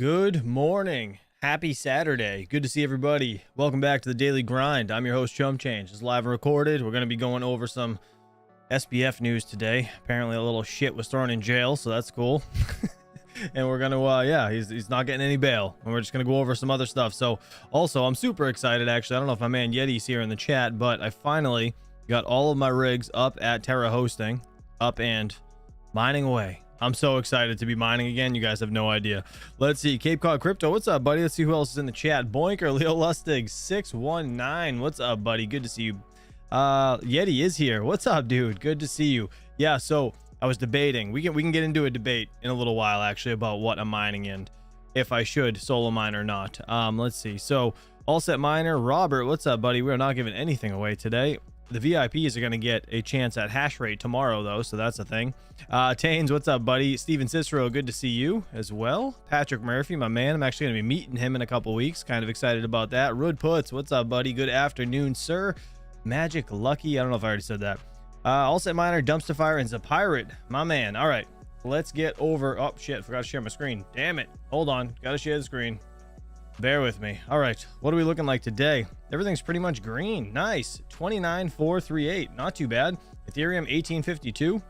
Good morning. Happy Saturday. Good to see everybody. Welcome back to the Daily Grind. I'm your host, Chum Change. It's live and recorded. We're going to be going over some SBF news today. Apparently a little shit was thrown in jail, so that's cool. And we're going to, he's not getting any bail. And we're just going to go over some other stuff. So also, I'm super excited, actually. I don't know if my man Yeti's here in the chat, but I finally got all of my rigs up at Terra Hosting, up and mining away. I'm so excited to be mining again. You guys have no idea. Let's see. Cape Cod Crypto. What's up, buddy? Let's see who else is in the chat. Boinker, Leo Lustig, 619. What's up, buddy? Good to see you. Yeti is here. What's up, dude? Good to see you. Yeah, so I was debating. We can get into a debate in a little while, actually, about what I'm mining and if I should solo mine or not. Let's see. So, All Set Miner, Robert, what's up, buddy? We're not giving anything away today. The VIPs are going to get a chance at hash rate tomorrow, though, so that's a thing. Taines, what's up, buddy? Steven Cicero, good to see you as well. Patrick Murphy, my man. I'm actually going to be meeting him in a couple weeks. Kind of excited about that. Rud Puts, what's up, buddy? Good afternoon, sir. Magic Lucky, I don't know if I already said that. All Set Miner, Dumpster Fire, and Zapirate, my man. All right, let's get over. Oh, shit, forgot to share my screen. Damn it. Hold on. Got to share the screen. Bear with me. All right, what are we looking like today? Everything's pretty much green. Nice. 29,438. Not too bad. Ethereum 1852.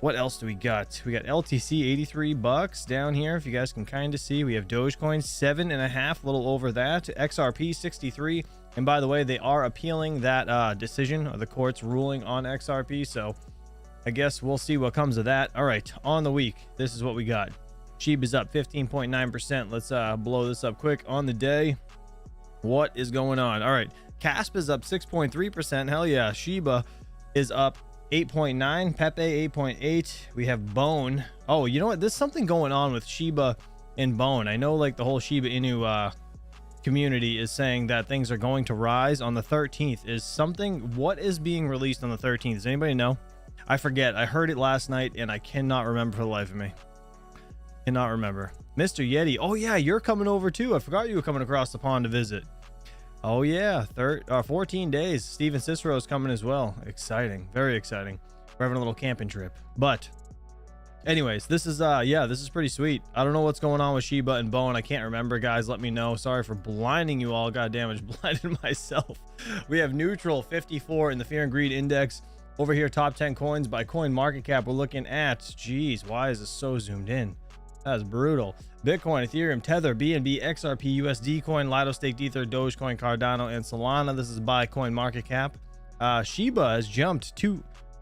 What else do we got? We got LTC 83 bucks down here, if you guys can kind of see. We have Dogecoin 7.5, a little over that. XRP 63. And by the way, they are appealing that decision or the court's ruling on XRP, so I guess we'll see what comes of that. All right, on the week, this is what we got. Shiba's up 15.9%. Let's blow this up quick on the day. What is going on? All right, Casp is up 6.3%. Hell yeah. Shiba is up 8.9. Pepe 8.8. We have Bone. Oh, you know what? There's something going on with Shiba and Bone. I know, like, the whole Shiba Inu community is saying that things are going to rise on the 13th. Is something, what is being released on the 13th? Does anybody know? I forget. I heard it last night and I cannot remember for the life of me. Cannot remember. Mr. Yeti. Oh yeah, you're coming over too. I forgot you were coming across the pond to visit. Oh yeah, 14 days. Steven Cicero is coming as well. Exciting. Very exciting. We're having a little camping trip. But anyways, this is this is pretty sweet. I don't know what's going on with Shiba and Bone. I can't remember, guys. Let me know. Sorry for blinding you all. God damn it, blinded myself. We have neutral 54 in the Fear and Greed Index. Over here, top 10 coins by coin market cap. We're looking at, geez, why is this so zoomed in? That's brutal. Bitcoin, Ethereum, Tether, BNB, XRP, USD Coin, Lido Staked Ether, Dogecoin, Cardano, and Solana. This is by coin market cap. Shiba has jumped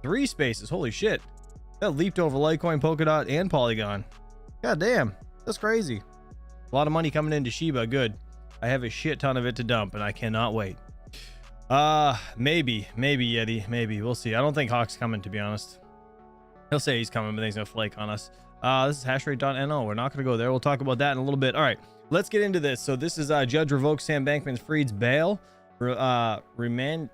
3 spaces. Holy shit. That leaped over Litecoin, Polkadot, and Polygon. God damn. That's crazy. A lot of money coming into Shiba. Good. I have a shit ton of it to dump, and I cannot wait. Maybe Yeti. Maybe. We'll see. I don't think Hawk's coming, to be honest. He'll say he's coming, but then he's going to flake on us. This is hashrate.no. We're not going to go there. We'll talk about that in a little bit. All right, let's get into this. So this is Judge revokes Sam Bankman-Fried's bail. Remanding?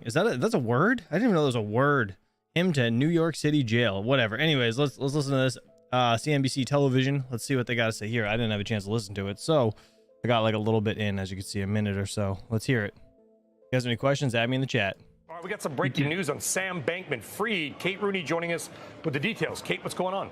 Is that that's a word? I didn't even know there was a word. Him to New York City jail. Whatever. Anyways, let's listen to this. CNBC television. Let's see what they got to say here. I didn't have a chance to listen to it, so I got like a little bit in, as you can see, a minute or so. Let's hear it. If you guys have any questions, add me in the chat. All right, we got some breaking news on Sam Bankman-Fried. Kate Rooney joining us with the details. Kate, what's going on?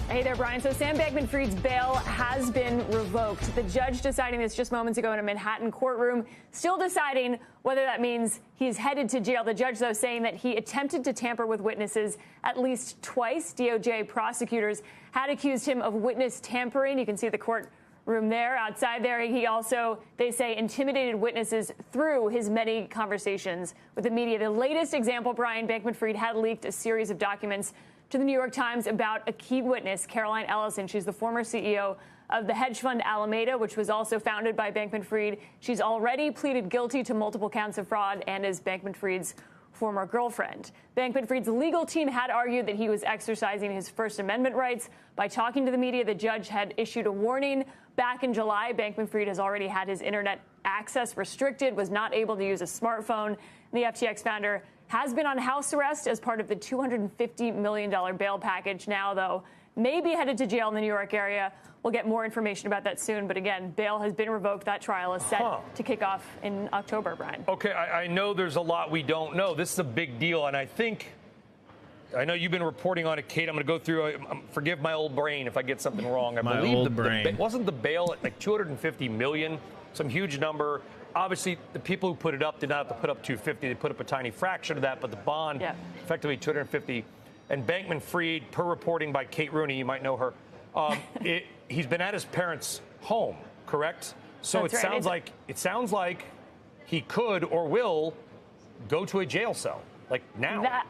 Hey there, Brian. So Sam Bankman-Fried's bail has been revoked. The judge deciding this just moments ago in a Manhattan courtroom, still deciding whether that means he's headed to jail. The judge, though, saying that he attempted to tamper with witnesses at least twice. DOJ prosecutors had accused him of witness tampering. You can see the courtroom there. Outside there, he also, they say, intimidated witnesses through his many conversations with the media. The latest example, Brian, Bankman-Fried had leaked a series of documents to the New York Times about a key witness, Caroline Ellison. She's the former CEO of the hedge fund Alameda, which was also founded by Bankman-Fried. She's already pleaded guilty to multiple counts of fraud and is Bankman-Fried's former girlfriend. Bankman-Fried's legal team had argued that he was exercising his First Amendment rights by talking to the media. The judge had issued a warning back in July. Bankman-Fried has already had his internet access restricted, was not able to use a smartphone. And the FTX founder has been on house arrest as part of the $250 million bail package. Now, though, may be headed to jail in the New York area. We'll get more information about that soon. But again, bail has been revoked. That trial is set to kick off in October, Brian. Okay, I know there's a lot we don't know. This is a big deal. And I think I know you've been reporting on it, Kate. I'm going to go through. Forgive my old brain if I get something wrong. I believe wasn't the bail at like 250 million, some huge number. Obviously, the people who put it up did not have to put up 250. They put up a tiny fraction of that, but the bond, effectively 250. And Bankman-Fried, per reporting by Kate Rooney, you might know her, he's been at his parents' home, correct? So it sounds like he could or will go to a jail cell, like now.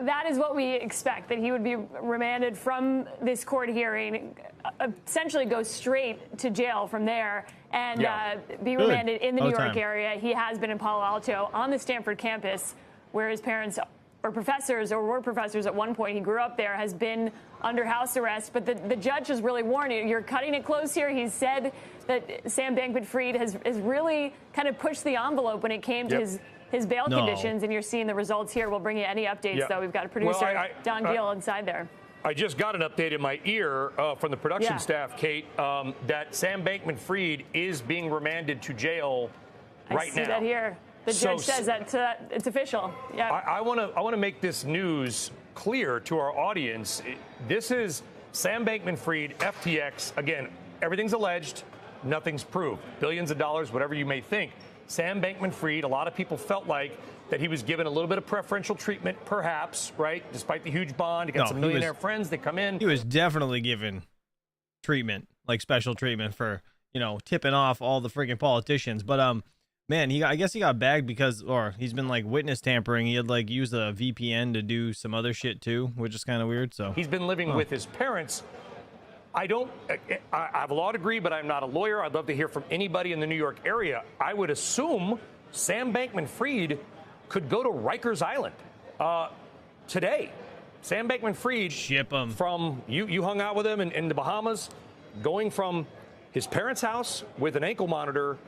That is what we expect, that he would be remanded from this court hearing, essentially go straight to jail from there, and be remanded in the New York area. He has been in Palo Alto on the Stanford campus, where his parents are professors or were professors at one point. He grew up there, has been under house arrest, but the judge has really warned you, you're cutting it close here. He's said that Sam Bankman-Fried has really kind of pushed the envelope when it came to his bail conditions, and you're seeing the results here. We'll bring you any updates, though. We've got a producer, Don Gill, inside there. I just got an update in my ear from the production staff, Kate, that Sam Bankman-Fried is being remanded to jail right now. I see that here. The judge says that it's official. Yeah. I want to make this news clear to our audience. This is Sam Bankman-Fried, FTX. Again, everything's alleged, nothing's proved. Billions of dollars, whatever you may think. Sam Bankman-Fried, a lot of people felt like that he was given a little bit of preferential treatment, perhaps, right? Despite the huge bond, he got some millionaire friends that come in. He was definitely given treatment, like special treatment for, tipping off all the freaking politicians. But man, I guess he got bagged because, or he's been like witness tampering. He had like used a VPN to do some other shit too, which is kind of weird. So he's been living with his parents. I have a law degree, but I'm not a lawyer. I'd love to hear from anybody in the New York area. I would assume Sam Bankman-Fried could go to Rikers Island today. Sam Bankman-Fried, ship him from you hung out with him in the Bahamas, going from his parents' house with an ankle monitor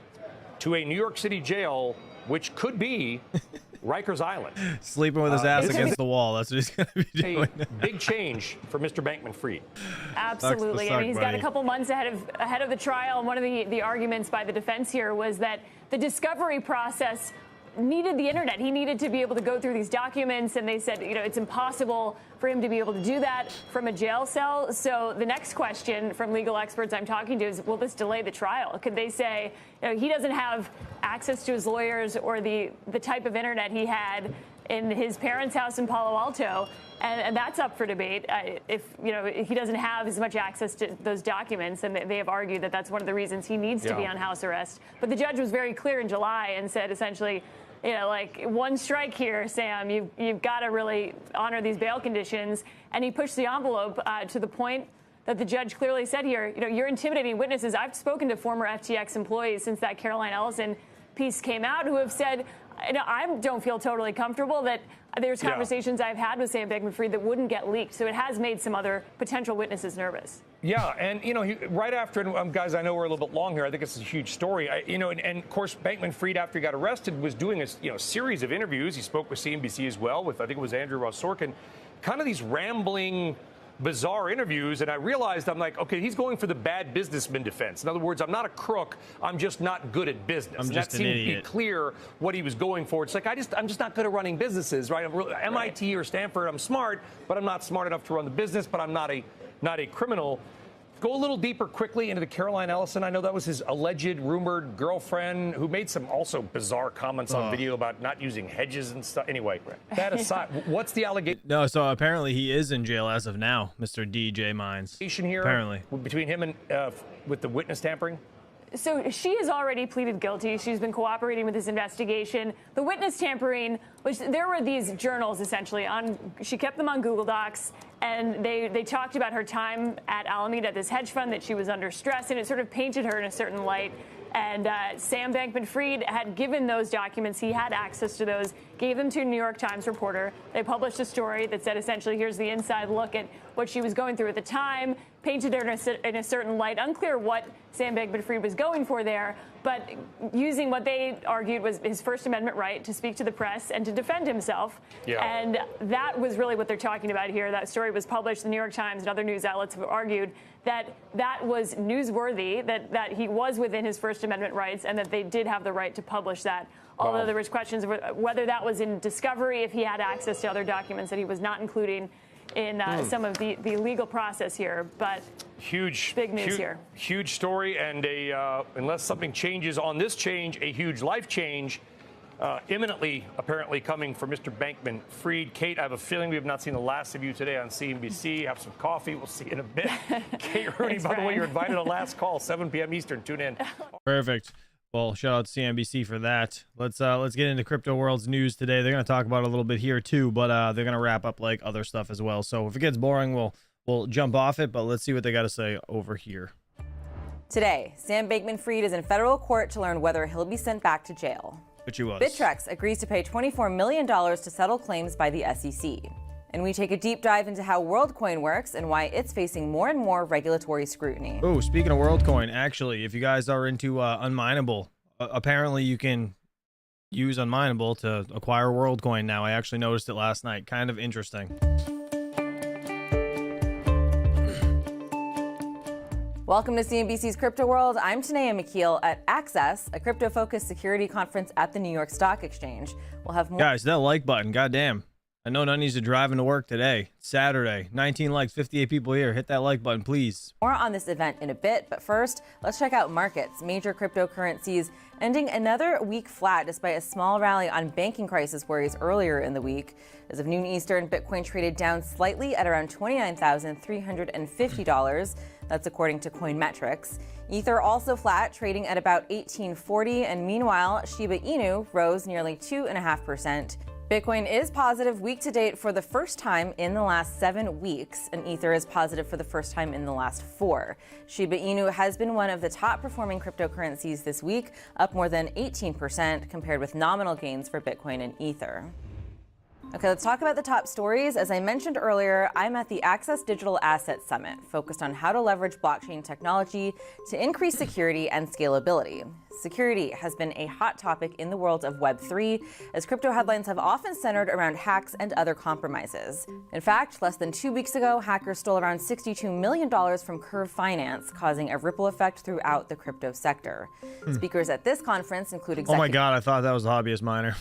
to a New York City jail, which could be Rikers Island. Sleeping with his ass against the wall. That's what he's going to be doing. Big change for Mr. Bankman-Fried. Absolutely. I mean, he's got a couple months ahead of the trial. And one of the arguments by the defense here was that the discovery process needed the internet. He needed to be able to go through these documents, and they said, it's impossible for him to be able to do that from a jail cell. So the next question from legal experts I'm talking to is, will this delay the trial? Could they say, he doesn't have access to his lawyers or the type of internet he had in his parents' house in Palo Alto, and that's up for debate. If he doesn't have as much access to those documents, and they have argued that that's one of the reasons he needs to be on house arrest. But the judge was very clear in July and said essentially, like one strike here, Sam, you've got to really honor these bail conditions. And he pushed the envelope to the point that the judge clearly said here, you're intimidating witnesses. I've spoken to former FTX employees since that Caroline Ellison piece came out who have said, I don't feel totally comfortable that there's conversations I've had with Sam Bankman-Fried that wouldn't get leaked. So it has made some other potential witnesses nervous. Yeah, and right after, and guys, I know we're a little bit long here. I think it's a huge story. And of course, Bankman-Fried, after he got arrested, was doing a series of interviews. He spoke with CNBC as well, with I think it was Andrew Ross Sorkin. Kind of these rambling, bizarre interviews, and I realized, I'm like, okay, he's going for the bad businessman defense. In other words, I'm not a crook, I'm just not good at business. And that seemed to be clear what he was going for. It's like, I'm just not good at running businesses, right? MIT or Stanford, I'm smart, but I'm not smart enough to run the business, but I'm not a criminal. Go a little deeper quickly into the Caroline Ellison. I know that was his alleged, rumored girlfriend who made some also bizarre comments on video about not using hedges and stuff. Anyway, that aside, what's the allegation? No, so apparently he is in jail as of now, Mr. DJ Mines. Here, apparently. Between him and with the witness tampering? So she has already pleaded guilty. She's been cooperating with this investigation. The witness tampering, which there were these journals essentially she kept them on Google Docs, and they talked about her time at Alameda at this hedge fund, that she was under stress, and it sort of painted her in a certain light. And Sam Bankman-Fried had given those documents. He had access to those, gave them to a New York Times reporter. They published a story that said essentially, here's the inside look at what she was going through at the time, painted her in a certain light. Unclear what Sam Bankman-Fried was going for there, but using what they argued was his First Amendment right to speak to the press and to defend himself. Yeah. And that was really what they're talking about here. That story was published. The New York Times and other news outlets have argued that that was newsworthy, that he was within his First Amendment rights, and that they did have the right to publish that although there was questions of whether that was in discovery, if he had access to other documents that he was not including in some of the legal process here. But big news here. Huge story, and unless something changes on this change, a huge life change imminently, apparently, coming for Mr. Bankman-Fried. Kate, I have a feeling we have not seen the last of you today on CNBC. Have some coffee. We'll see you in a bit. Kate Rooney, by the way, you're invited to Last Call, 7 p.m. Eastern. Tune in. Perfect. Well, shout out to CNBC for that. Let's get into Crypto World's news today. They're going to talk about it a little bit here too, but they're going to wrap up like other stuff as well. So if it gets boring, we'll jump off it, but let's see what they got to say over here. Today, Sam Bankman-Fried is in federal court to learn whether he'll be sent back to jail. Which he was. Bittrex agrees to pay $24 million to settle claims by the SEC. And we take a deep dive into how Worldcoin works and why it's facing more and more regulatory scrutiny. Oh, speaking of Worldcoin, actually, if you guys are into unMineable, apparently you can use unMineable to acquire Worldcoin now. I actually noticed it last night. Kind of interesting. Welcome to CNBC's Crypto World. I'm Tanea McKeel at ASICS, a crypto-focused security conference at the New York Stock Exchange. We'll have more. Guys, that like button, goddamn. I know none needs to drive into work today. It's Saturday, 19 likes, 58 people here. Hit that like button, please. More on this event in a bit, but first, let's check out markets. Major cryptocurrencies ending another week flat despite a small rally on banking crisis worries earlier in the week. As of noon Eastern, Bitcoin traded down slightly at around $29,350. That's according to Coinmetrics. Ether also flat, trading at about $18.40, and meanwhile, Shiba Inu rose nearly 2.5%. Bitcoin is positive week to date for the first time in the last 7 weeks, and Ether is positive for the first time in the last 4. Shiba Inu has been one of the top performing cryptocurrencies this week, up more than 18% compared with nominal gains for Bitcoin and Ether. Okay, let's talk about the top stories. As I mentioned earlier, I'm at the Access Digital Asset Summit, focused on how to leverage blockchain technology to increase security and scalability. Security has been a hot topic in the world of Web3, as crypto headlines have often centered around hacks and other compromises. In fact, less than 2 weeks ago, hackers stole around $62 million from Curve Finance, causing a ripple effect throughout the crypto sector. Speakers at this conference include Oh my God, I thought that was a hobbyist miner.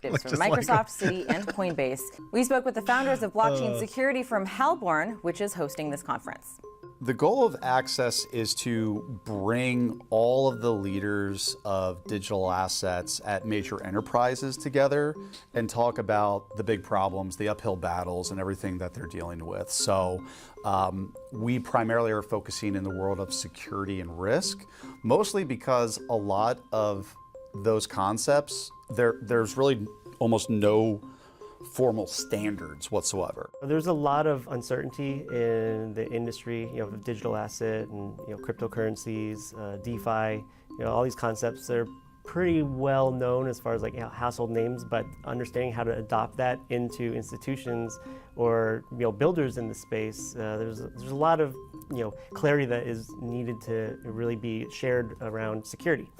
From Microsoft, Citi, and Coinbase. We spoke with the founders of blockchain security firm Halborn, which is hosting this conference. The goal of Access is to bring all of the leaders of digital assets at major enterprises together and talk about the big problems, the uphill battles, and everything that they're dealing with. So we primarily are focusing in the world of security and risk, mostly because a lot of those concepts, there's really almost no formal standards whatsoever. There's a lot of uncertainty in the industry, of digital asset and cryptocurrencies, DeFi, all these concepts. They're pretty well known as far as household names, but understanding how to adopt that into institutions or builders in the space, there's a lot of clarity that is needed to really be shared around security.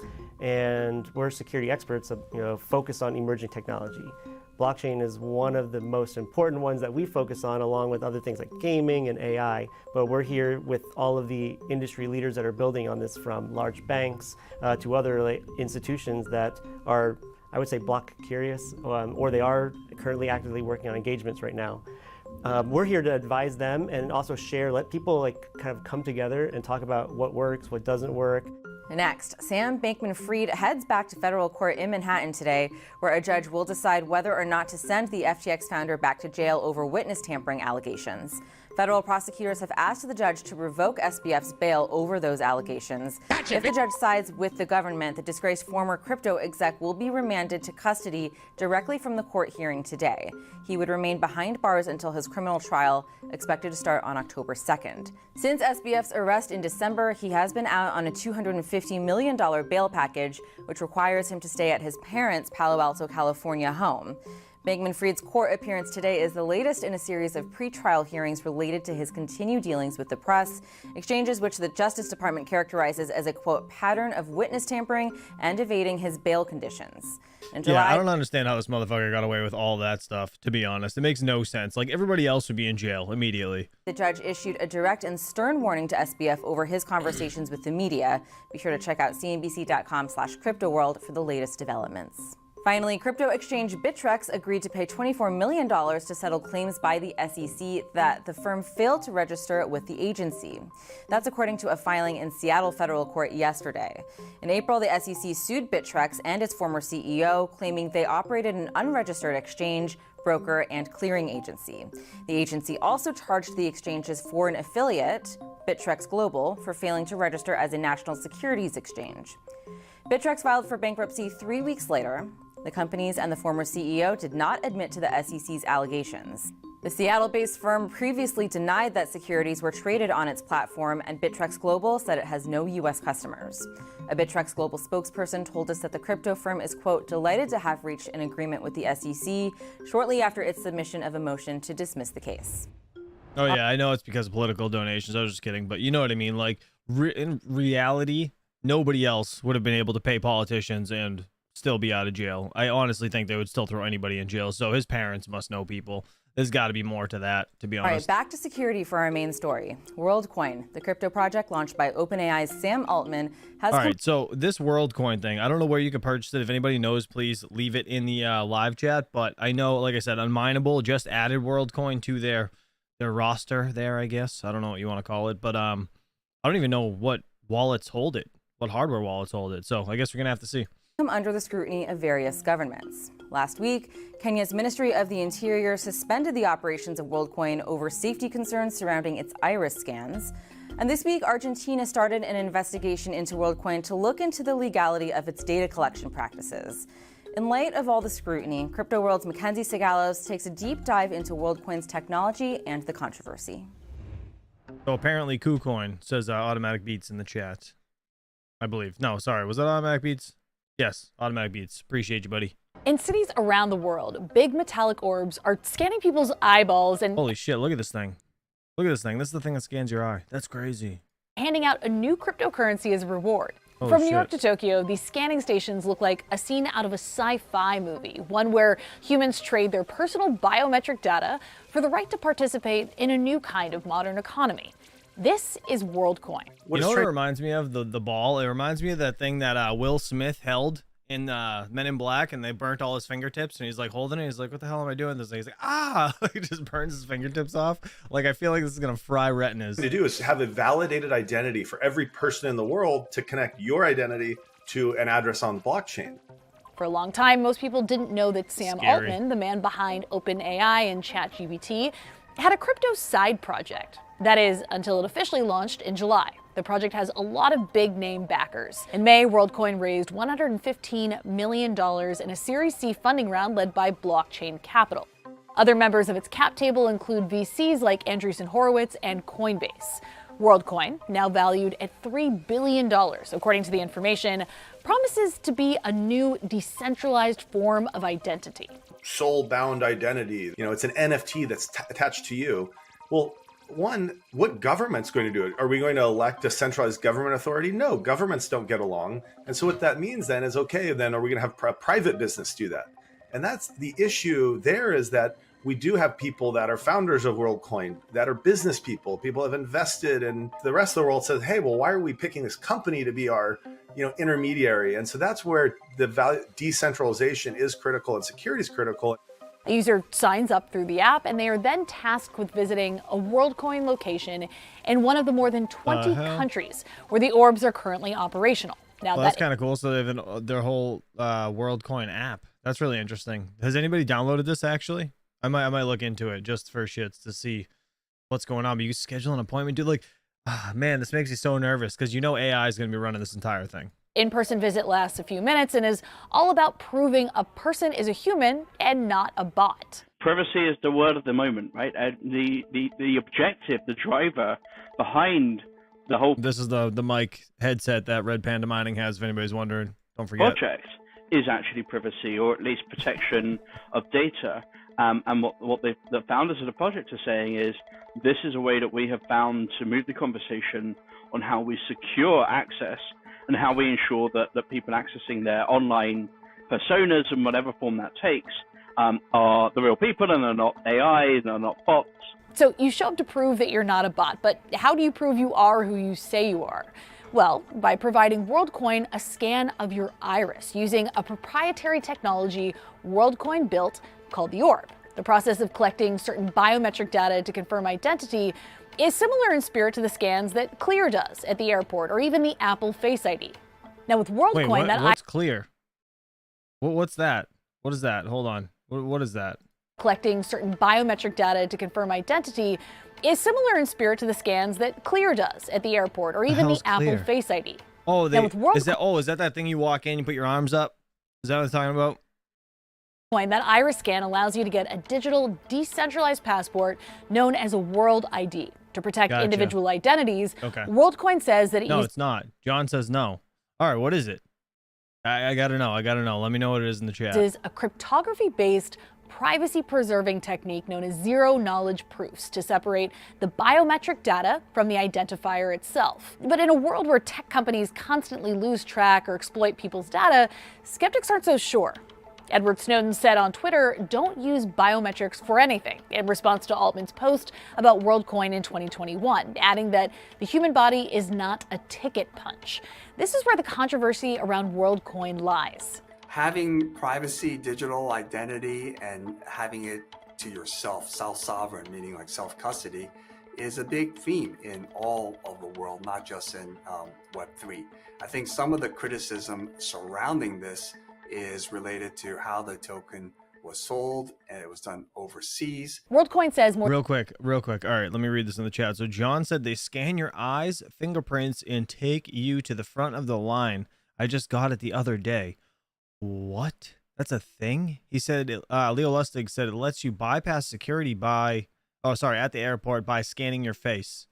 And we're security experts, focused on emerging technology. Blockchain is one of the most important ones that we focus on, along with other things like gaming and AI. But we're here with all of the industry leaders that are building on this, from large banks to other institutions that are, I would say, block curious, or they are currently actively working on engagements right now. We're here to advise them and also share, let people kind of come together and talk about what works, what doesn't work. Next, Sam Bankman-Fried heads back to federal court in Manhattan today, where a judge will decide whether or not to send the FTX founder back to jail over witness tampering allegations. Federal prosecutors have asked the judge to revoke SBF's bail over those allegations. If the judge sides with the government, the disgraced former crypto exec will be remanded to custody directly from the court hearing today. He would remain behind bars until his criminal trial, expected to start on October 2nd. Since SBF's arrest in December, he has been out on a $250 million bail package, which requires him to stay at his parents' Palo Alto, California home. Bankman-Fried's court appearance today is the latest in a series of pretrial hearings related to his continued dealings with the press, exchanges which the Justice Department characterizes as a, quote, pattern of witness tampering and evading his bail conditions. In July, I don't understand how this motherfucker got away with all that stuff, to be honest. It makes no sense. Like, everybody else would be in jail immediately. The judge issued a direct and stern warning to SBF over his conversations with the media. Be sure to check out cnbc.com/cryptoworld for the latest developments. Finally, crypto exchange Bittrex agreed to pay $24 million to settle claims by the SEC that the firm failed to register with the agency. That's according to a filing in Seattle federal court yesterday. In April, the SEC sued Bittrex and its former CEO, claiming they operated an unregistered exchange, broker, and clearing agency. The agency also charged the exchange's foreign affiliate, Bittrex Global, for failing to register as a national securities exchange. Bittrex filed for bankruptcy 3 weeks later. The companies and the former CEO did not admit to the SEC's allegations. The Seattle-based firm previously denied that securities were traded on its platform, and Bittrex Global said it has no U.S. customers. A Bittrex Global spokesperson told us that the crypto firm is, quote, delighted to have reached an agreement with the SEC shortly after its submission of a motion to dismiss the case. Oh, yeah, I know it's because of political donations. I was just kidding. But you know what I mean? Like, in reality, nobody else would have been able to pay politicians and still be out of jail. I honestly think they would still throw anybody in jail. So his parents must know people. There's got to be more to that, to be honest. All right, back to security for our main story. Worldcoin, the crypto project launched by OpenAI's Sam Altman, has... All right, so this Worldcoin thing, I don't know where you can purchase it. If anybody knows, please leave it in the live chat. But I know, like I said, unMineable just added Worldcoin to their roster there, I guess. I don't know what you want to call it. But I don't even know what wallets hold it, what hardware wallets hold it. So I guess we're going to have to see. Come under the scrutiny of various governments. Last week, Kenya's Ministry of the Interior suspended the operations of Worldcoin over safety concerns surrounding its iris scans. And this week, Argentina started an investigation into Worldcoin to look into the legality of its data collection practices. In light of all the scrutiny, Crypto World's Mackenzie Segalos takes a deep dive into Worldcoin's technology and the controversy. So apparently KuCoin says automatic beats in the chat, I believe. No, sorry, was that automatic beats? Yes, automatic beats. Appreciate you, buddy. In cities around the world, big metallic orbs are scanning people's eyeballs and... Holy shit, look at this thing. Look at this thing. This is the thing that scans your eye. That's crazy. ...handing out a new cryptocurrency as a reward. Holy From shit. New York to Tokyo, these scanning stations look like a scene out of a sci-fi movie, one where humans trade their personal biometric data for the right to participate in a new kind of modern economy. This is Worldcoin. You know what it reminds me of? The ball. It reminds me of that thing that Will Smith held in Men in Black, and they burnt all his fingertips, and he's like holding it. He's like, what the hell am I doing this thing? He's like, ah! He just burns his fingertips off. Like, I feel like this is going to fry retinas. What to do is have a validated identity for every person in the world to connect your identity to an address on the blockchain. For a long time, most people didn't know that Sam Scary. Altman, the man behind OpenAI and ChatGPT, had a crypto side project. That is, until it officially launched in July. The project has a lot of big-name backers. In May, Worldcoin raised $115 million in a Series C funding round led by Blockchain Capital. Other members of its cap table include VCs like Andreessen Horowitz and Coinbase. Worldcoin, now valued at $3 billion, according to the information, promises to be a new decentralized form of identity. Soul-bound identity, it's an NFT that's attached to you. Well, one, what government's going to do it? Are we going to elect a centralized government authority? No, governments don't get along. And so what that means then is, okay, then are we going to have a private business do that? And that's the issue there, is that we do have people that are founders of Worldcoin, that are business people have invested, and the rest of the world says, hey, well, why are we picking this company to be our intermediary? And so that's where the decentralization is critical and security is critical. A user signs up through the app, and they are then tasked with visiting a Worldcoin location in one of the more than 20 countries where the orbs are currently operational. Now, well, that's kind of cool. So they have their whole Worldcoin app. That's really interesting. Has anybody downloaded this, actually? I might look into it just for shits to see what's going on. But you can schedule an appointment, dude. Like, man, this makes you so nervous because AI is going to be running this entire thing. In-person visit lasts a few minutes and is all about proving a person is a human and not a bot. Privacy is the word of the moment, right? The objective, the driver behind the whole... This is the mic headset that Red Panda Mining has, if anybody's wondering. Don't forget. Project is actually privacy, or at least protection of data. And what the founders of the project are saying is, this is a way that we have found to move the conversation on how we secure access and how we ensure that people accessing their online personas in whatever form that takes are the real people and are not AI and are not bots. So you show up to prove that you're not a bot, but how do you prove you are who you say you are? Well, by providing Worldcoin a scan of your iris using a proprietary technology Worldcoin built called the Orb. The process of collecting certain biometric data to confirm identity is similar in spirit to the scans that Clear does at the airport or even the Apple Face ID. Now with Worldcoin, what's Clear? What's that? What is that? Hold on. What is that? Collecting certain biometric data to confirm identity is similar in spirit to the scans that Clear does at the airport or even the Apple Face ID. Oh, is that thing you walk in, you put your arms up? Is that what I'm talking about? That iris scan allows you to get a digital decentralized passport known as a World ID to protect individual identities. Okay. Worldcoin says that it's not. John says no. All right, what is it? I gotta know. Let me know what it is in the chat. It is a cryptography-based privacy-preserving technique known as zero-knowledge proofs to separate the biometric data from the identifier itself. But in a world where tech companies constantly lose track or exploit people's data, skeptics aren't so sure. Edward Snowden said on Twitter, "Don't use biometrics for anything," in response to Altman's post about Worldcoin in 2021, adding that the human body is not a ticket punch. This is where the controversy around Worldcoin lies. Having privacy, digital identity, and having it to yourself, self-sovereign, meaning like self-custody, is a big theme in all of the world, not just in Web3. I think some of the criticism surrounding this is related to how the token was sold, and it was done overseas. Worldcoin says more. Real quick. All right, let me read this in the chat. So John said they scan your eyes, fingerprints, and take you to the front of the line. I just got it the other day. What? That's a thing? He said, Leo Lustig said it lets you bypass security at the airport by scanning your face.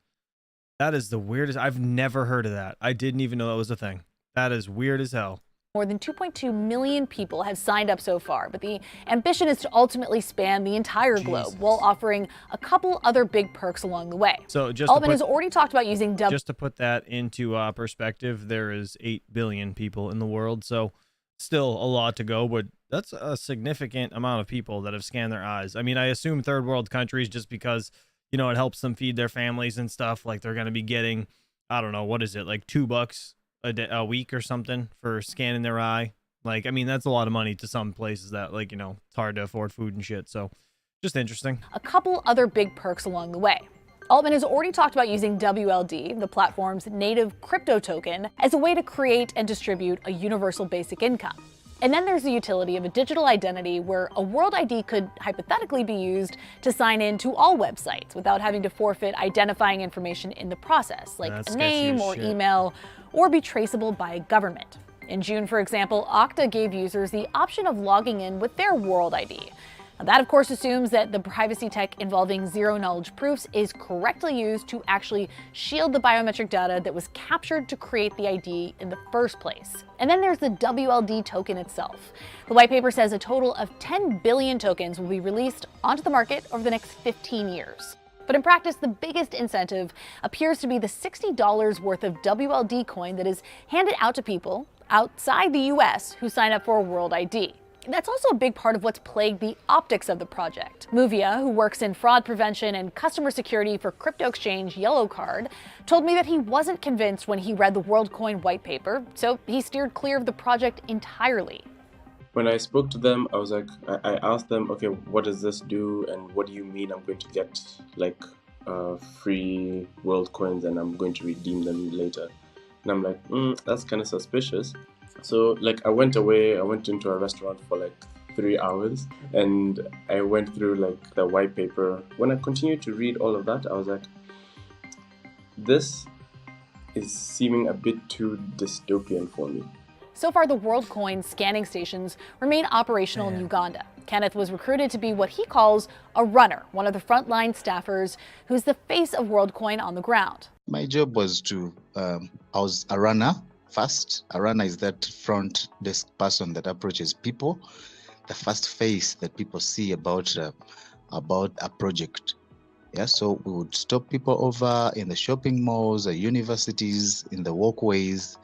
That is the weirdest. I've never heard of that. I didn't even know that was a thing. That is weird as hell. More than 2.2 million people have signed up so far, but the ambition is to ultimately span the entire globe while offering a couple other big perks along the way. So Altman has already talked about using just to put that into perspective, there is 8 billion people in the world, so still a lot to go, but that's a significant amount of people that have scanned their eyes. I mean, I assume third world countries, just because, it helps them feed their families and stuff, like they're going to be getting, I don't know, what is it, like $2 a week or something for scanning their eye. Like, I mean, that's a lot of money to some places that, like, it's hard to afford food and shit. So just interesting. A couple other big perks along the way. Altman has already talked about using WLD, the platform's native crypto token, as a way to create and distribute a universal basic income. And then there's the utility of a digital identity where a World ID could hypothetically be used to sign in to all websites without having to forfeit identifying information in the process, like a name or email, or be traceable by a government. In June, for example, Okta gave users the option of logging in with their World ID. Now, that, of course, assumes that the privacy tech involving zero-knowledge proofs is correctly used to actually shield the biometric data that was captured to create the ID in the first place. And then there's the WLD token itself. The white paper says a total of 10 billion tokens will be released onto the market over the next 15 years. But in practice, the biggest incentive appears to be the $60 worth of WLD coin that is handed out to people outside the US who sign up for a World ID. That's also a big part of what's plagued the optics of the project. Muvia, who works in fraud prevention and customer security for crypto exchange Yellow Card, told me that he wasn't convinced when he read the Worldcoin white paper, so he steered clear of the project entirely. When I spoke to them, I was like, I asked them, okay, what does this do, and what do you mean I'm going to get like free world coins and I'm going to redeem them later? And I'm like, that's kind of suspicious. So like I went into a restaurant for like 3 hours and I went through like the white paper. When I continued to read all of that, I was like, this is seeming a bit too dystopian for me. So far, the Worldcoin scanning stations remain operational in Uganda. Kenneth was recruited to be what he calls a runner, one of the frontline staffers who's the face of Worldcoin on the ground. My job was I was a runner first. A runner is that front desk person that approaches people, the first face that people see about a project. Yeah, so we would stop people over in the shopping malls, the universities, in the walkways.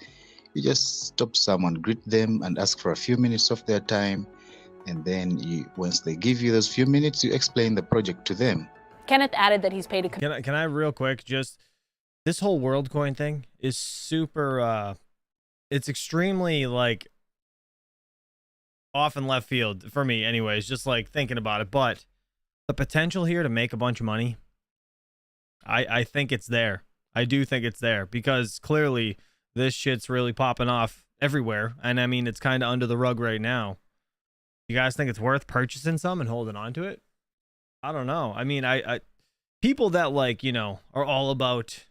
You just stop someone, greet them, and ask for a few minutes of their time. And then once they give you those few minutes, you explain the project to them. Kenneth added that he's paid a... Can I real quick, just this whole Worldcoin thing is super, it's extremely like off in left field for me anyways, just like thinking about it. But the potential here to make a bunch of money, I think it's there. I do think it's there because clearly this shit's really popping off everywhere. And I mean, it's kind of under the rug right now. You guys think it's worth purchasing some and holding on to it? I don't know. I mean, I people that like, you know, are all about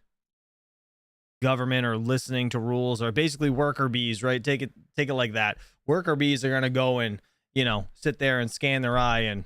government or listening to rules are basically worker bees, right? Take it like that. Worker bees are going to go and, you know, sit there and scan their eye, and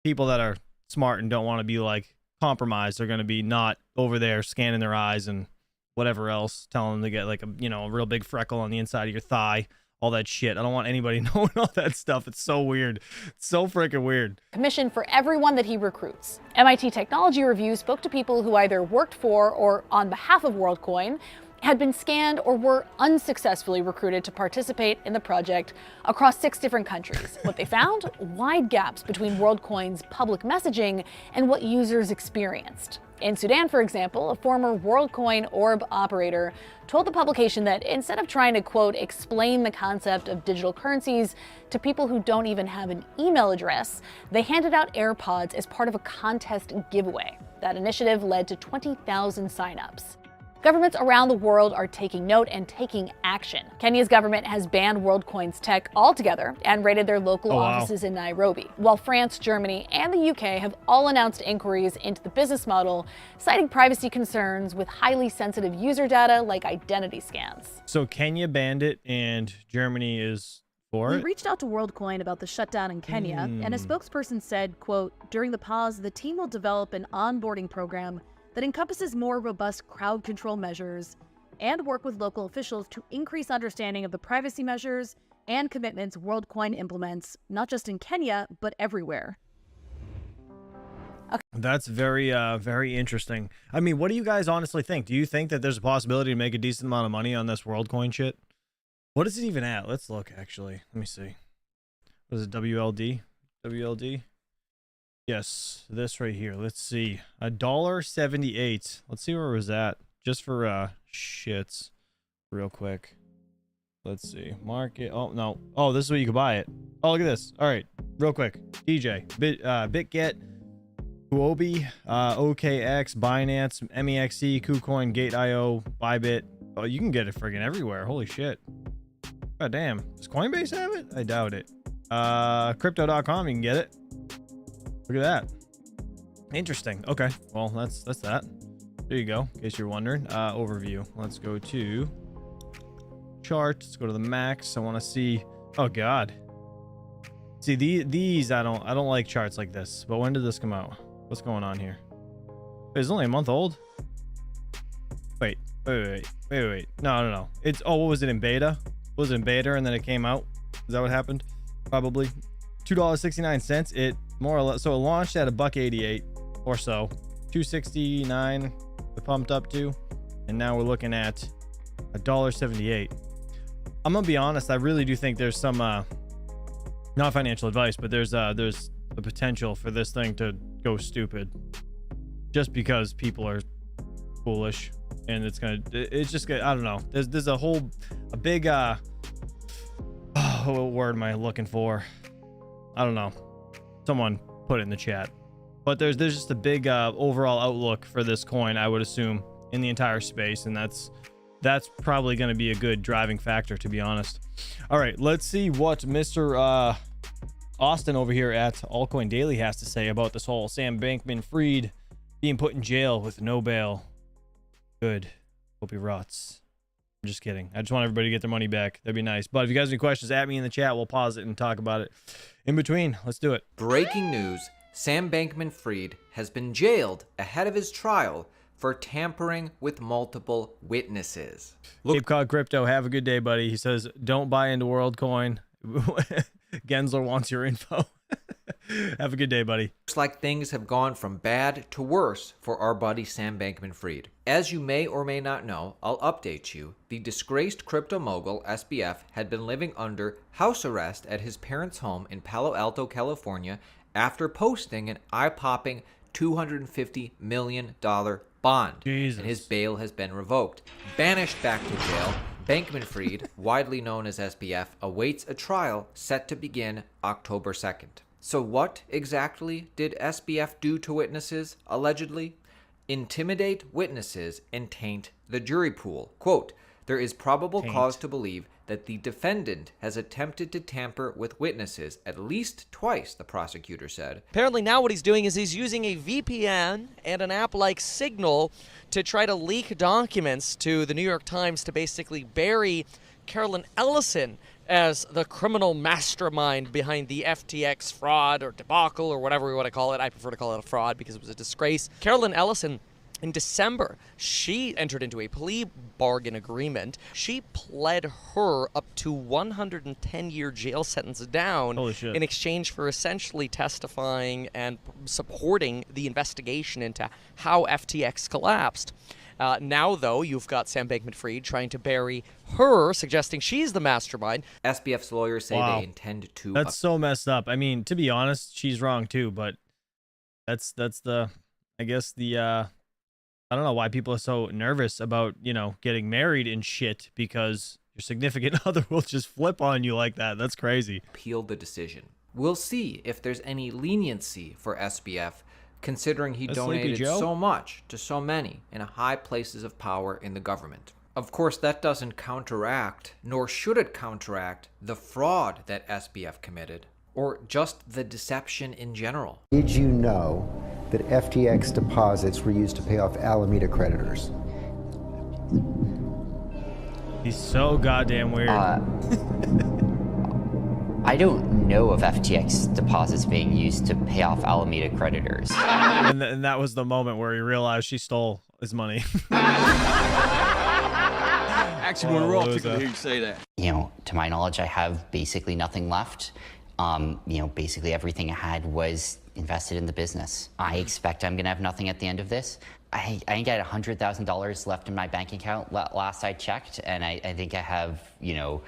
people that are smart and don't want to be like compromised are going to be not over there scanning their eyes and whatever else, telling them to get like a, you know, a real big freckle on the inside of your thigh. All that shit. I don't want anybody knowing all that stuff. It's so weird. It's so freaking weird. Commission for everyone that he recruits. MIT Technology Review spoke to people who either worked for or on behalf of Worldcoin, had been scanned, or were unsuccessfully recruited to participate in the project across 6 different countries. What they found? Wide gaps between Worldcoin's public messaging and what users experienced. In Sudan, for example, a former Worldcoin orb operator told the publication that instead of trying to, quote, explain the concept of digital currencies to people who don't even have an email address, they handed out AirPods as part of a contest giveaway. That initiative led to 20,000 signups. Governments around the world are taking note and taking action. Kenya's government has banned Worldcoin's tech altogether and raided their local offices in Nairobi, while France, Germany, and the UK have all announced inquiries into the business model, citing privacy concerns with highly sensitive user data like identity scans. So Kenya banned it and Germany is for it? We reached out to Worldcoin about the shutdown in Kenya, and a spokesperson said, quote, during the pause, the team will develop an onboarding program that encompasses more robust crowd control measures and work with local officials to increase understanding of the privacy measures and commitments Worldcoin implements, not just in Kenya, but everywhere. Okay. That's very, very interesting. I mean, what do you guys honestly think? Do you think that there's a possibility to make a decent amount of money on this Worldcoin shit? What is it even at? Let's look, actually. Let me see. What is it, WLD? WLD? Yes, this right here. Let's see. $1.78. Let's see where it was at. Just for shits. Real quick. Let's see. Market. Oh, no. Oh, this is where you can buy it. Oh, look at this. All right. Real quick. DJ. BitGet. Huobi. OKX. Binance. MEXC. KuCoin. Gate.io. Bybit. Oh, you can get it friggin' everywhere. Holy shit. God damn. Does Coinbase have it? I doubt it. Crypto.com. You can get it. Look at that. Interesting. Okay. Well, that's that. There you go. In case you're wondering. Overview. Let's go to chart. Let's go to the max. I want to see. Oh God. See these. I don't like charts like this. But when did this come out? What's going on here? Wait, it's only a month old. Wait. No. It's what was it in beta? Was it in beta and then it came out? Is that what happened? Probably. $2.69. It more or less, so it launched at $1.88 or so. $2.69 it pumped up to, and now we're looking at $1.78. I'm gonna be honest, I really do think there's some not financial advice, but there's a potential for this thing to go stupid just because people are foolish, and it's just gonna, I don't know, there's a big what word am I looking for? I don't know. Someone put it in the chat. But there's just a big overall outlook for this coin, I would assume, in the entire space, and that's probably going to be a good driving factor, to be honest. All right, let's see what Mr. Austin over here at Altcoin Daily has to say about this whole Sam Bankman-Fried being put in jail with no bail. Good. Hope he rots. I'm just kidding. I just want everybody to get their money back. That'd be nice. But if you guys have any questions, at me in the chat. We'll pause it and talk about it in between. Let's do it. Breaking news. Sam Bankman-Fried has been jailed ahead of his trial for tampering with multiple witnesses. Cape Cod Crypto, have a good day, buddy. He says, don't buy into Worldcoin. Gensler wants your info. Have a good day, buddy. Looks like things have gone from bad to worse for our buddy Sam Bankman-Fried. As you may or may not know, I'll update you. The disgraced crypto mogul, SBF, had been living under house arrest at his parents' home in Palo Alto, California, after posting an eye-popping $250 million bond. Jesus. And his bail has been revoked. Banished back to jail, Bankman-Fried, widely known as SBF, awaits a trial set to begin October 2nd. So what exactly did SBF do to witnesses, allegedly? Intimidate witnesses and taint the jury pool. Quote, there is probable cause to believe that the defendant has attempted to tamper with witnesses at least twice, the prosecutor said. Apparently now what he's doing is he's using a VPN and an app like Signal to try to leak documents to the New York Times to basically bury Carolyn Ellison as the criminal mastermind behind the FTX fraud or debacle or whatever we want to call it. I prefer to call it a fraud because it was a disgrace. Carolyn Ellison, in December, she entered into a plea bargain agreement. She pled her up to 110-year jail sentence down in exchange for essentially testifying and supporting the investigation into how FTX collapsed. Now, though, you've got Sam Bankman-Fried trying to bury her, suggesting she's the mastermind. SBF's lawyers say they intend to... That's so messed up. I mean, to be honest, she's wrong too, but that's the, I guess the, I don't know why people are so nervous about, you know, getting married and shit, because your significant other will just flip on you like that. That's crazy. Appeal the decision. We'll see if there's any leniency for SBF, considering he donated so much to so many in high places of power in the government. Of course, that doesn't counteract, nor should it counteract, the fraud that SBF committed, or just the deception in general. Did you know that FTX deposits were used to pay off Alameda creditors? He's so goddamn weird. I don't know of FTX deposits being used to pay off Alameda creditors. And that was the moment where he realized she stole his money. Actually, we're all tickled to hear you say that. You know, to my knowledge, I have basically nothing left. You know, basically everything I had was invested in the business. I expect I'm gonna have nothing at the end of this. I got $100,000 left in my bank account last I checked, and I think I have, you know,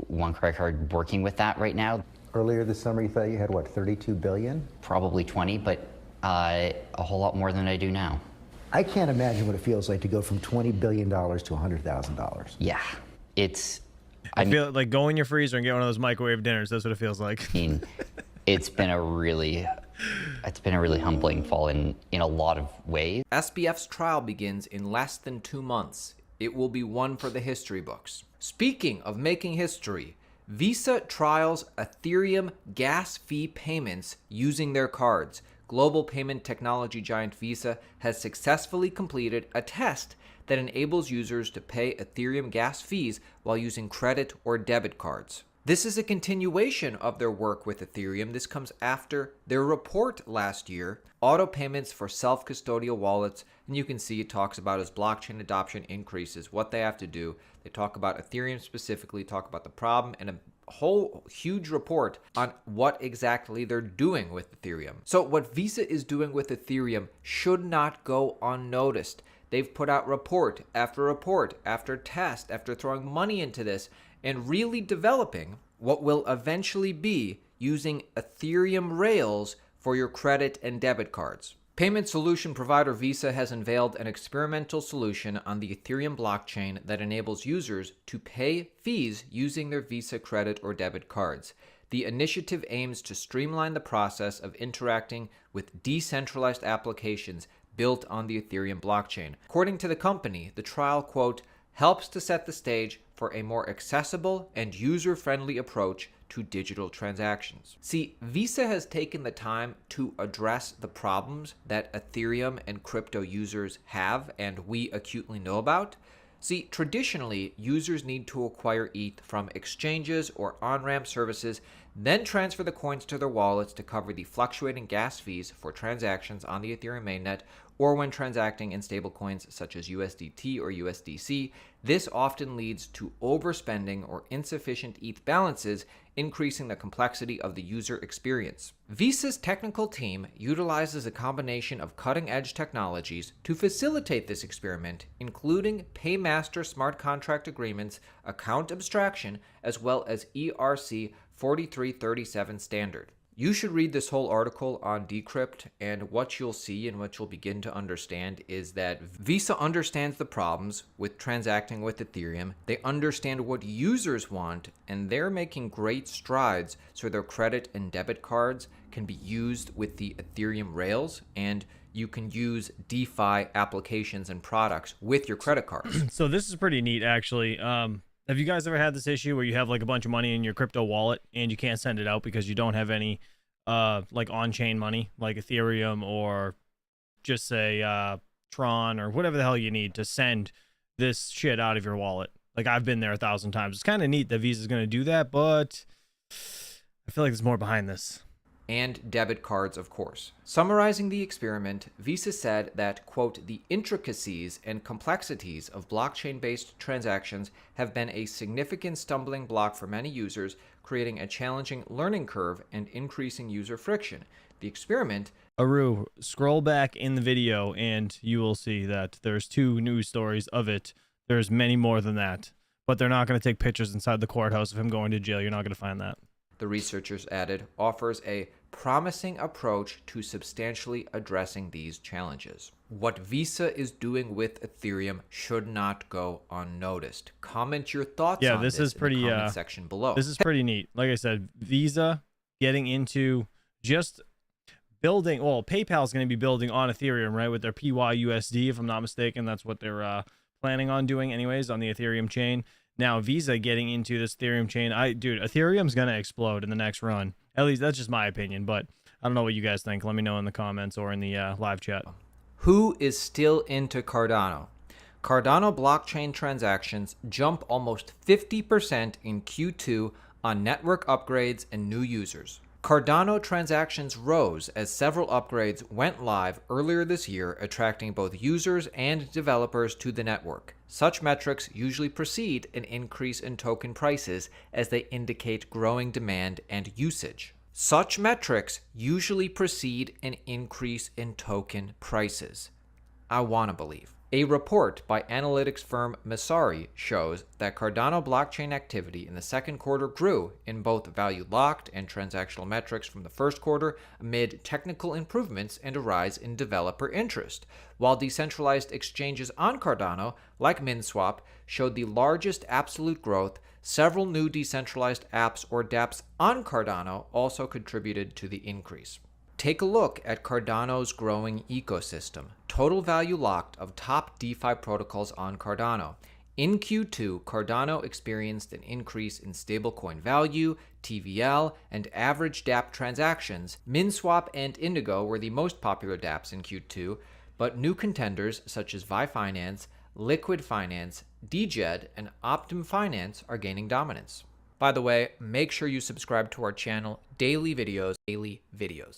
one credit card working with that right now. Earlier this summer, you thought you had, what, 32 billion? Probably 20, but a whole lot more than I do now. I can't imagine what it feels like to go from $20 billion to $100,000. Yeah, it's... I feel like go in your freezer and get one of those microwave dinners. That's what it feels like. I mean, it's been a really humbling fall in a lot of ways. SBF's trial begins in less than 2 months. It will be one for the history books. Speaking of making history, Visa trials Ethereum gas fee payments using their cards. Global payment technology giant Visa has successfully completed a test that enables users to pay Ethereum gas fees while using credit or debit cards. This is a continuation of their work with Ethereum. This comes after their report last year, Auto Payments for Self-Custodial Wallets, and you can see it talks about as blockchain adoption increases, what they have to do. They talk about Ethereum specifically, talk about the problem, and a whole huge report on what exactly they're doing with Ethereum. So what Visa is doing with Ethereum should not go unnoticed. They've put out report after test, after throwing money into this, and really developing what will eventually be using Ethereum rails for your credit and debit cards. Payment solution provider Visa has unveiled an experimental solution on the Ethereum blockchain that enables users to pay fees using their Visa credit or debit cards. The initiative aims to streamline the process of interacting with decentralized applications built on the Ethereum blockchain. According to the company, the trial, quote, helps to set the stage for a more accessible and user-friendly approach to digital transactions. See, Visa has taken the time to address the problems that Ethereum and crypto users have and we acutely know about. See, traditionally, users need to acquire ETH from exchanges or on-ramp services then transfer the coins to their wallets to cover the fluctuating gas fees for transactions on the Ethereum mainnet or when transacting in stablecoins such as USDT or USDC. This often leads to overspending or insufficient ETH balances, increasing the complexity of the user experience. Visa's technical team utilizes a combination of cutting-edge technologies to facilitate this experiment, including Paymaster smart contract agreements, account abstraction, as well as ERC 4337 standard. You should read this whole article on Decrypt, and what you'll see and what you'll begin to understand is that Visa understands the problems with transacting with Ethereum. They understand what users want, and they're making great strides so their credit and debit cards can be used with the Ethereum rails, and you can use DeFi applications and products with your credit cards. So this is pretty neat, actually. Have you guys ever had this issue where you have like a bunch of money in your crypto wallet and you can't send it out because you don't have any like on-chain money, like Ethereum or just say Tron or whatever the hell you need to send this shit out of your wallet? Like, I've been there 1,000 times. It's kind of neat that Visa's going to do that, but I feel like there's more behind this. And debit cards, of course. Summarizing the experiment, Visa said that, quote, the intricacies and complexities of blockchain-based transactions have been a significant stumbling block for many users, creating a challenging learning curve and increasing user friction. The experiment... Aru, scroll back in the video and you will see that there's 2 news stories of it. There's many more than that, but they're not going to take pictures inside the courthouse of him going to jail. You're not going to find that. The researchers added, offers a promising approach to substantially addressing these challenges. What Visa is doing with Ethereum should not go unnoticed. Comment your thoughts on this in the comment section below. This is pretty neat. Like I said, Visa getting into just building, well, PayPal's going to be building on Ethereum, right, with their PYUSD, if I'm not mistaken. That's what they're planning on doing anyways on the Ethereum chain. Now, Visa getting into this Ethereum chain, dude, Ethereum's going to explode in the next run. At least that's just my opinion, but I don't know what you guys think. Let me know in the comments or in the live chat. Who is still into Cardano? Cardano blockchain transactions jump almost 50% in Q2 on network upgrades and new users. Cardano transactions rose as several upgrades went live earlier this year, attracting both users and developers to the network. Such metrics usually precede an increase in token prices as they indicate growing demand and usage. Such metrics usually precede an increase in token prices. I want to believe. A report by analytics firm Messari shows that Cardano blockchain activity in the second quarter grew in both value locked and transactional metrics from the first quarter amid technical improvements and a rise in developer interest, while decentralized exchanges on Cardano, like MinSwap, showed the largest absolute growth. Several new decentralized apps or dApps on Cardano also contributed to the increase. Take a look at Cardano's growing ecosystem. Total value locked of top DeFi protocols on Cardano. In Q2, Cardano experienced an increase in stablecoin value, TVL, and average dApp transactions. MinSwap and Indigo were the most popular dApps in Q2, but new contenders such as ViFinance, Liquid Finance, DJED, and Optim Finance are gaining dominance. By the way, make sure you subscribe to our channel. Daily videos.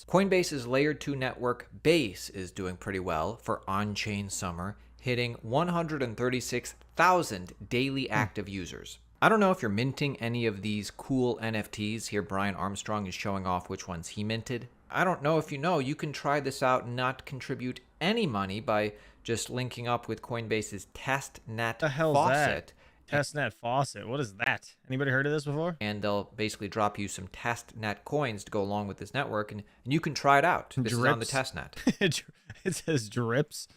Coinbase's Layer 2 network Base is doing pretty well for on-chain summer, hitting 136,000 daily active users. I don't know if you're minting any of these cool NFTs. Here, Brian Armstrong is showing off which ones he minted. I don't know if you know, you can try this out and not contribute any money by just linking up with Coinbase's testnet faucet. Testnet faucet. What is that? Anybody heard of this before? And they'll basically drop you some testnet coins to go along with this network, and you can try it out. This is on the testnet. It says drips.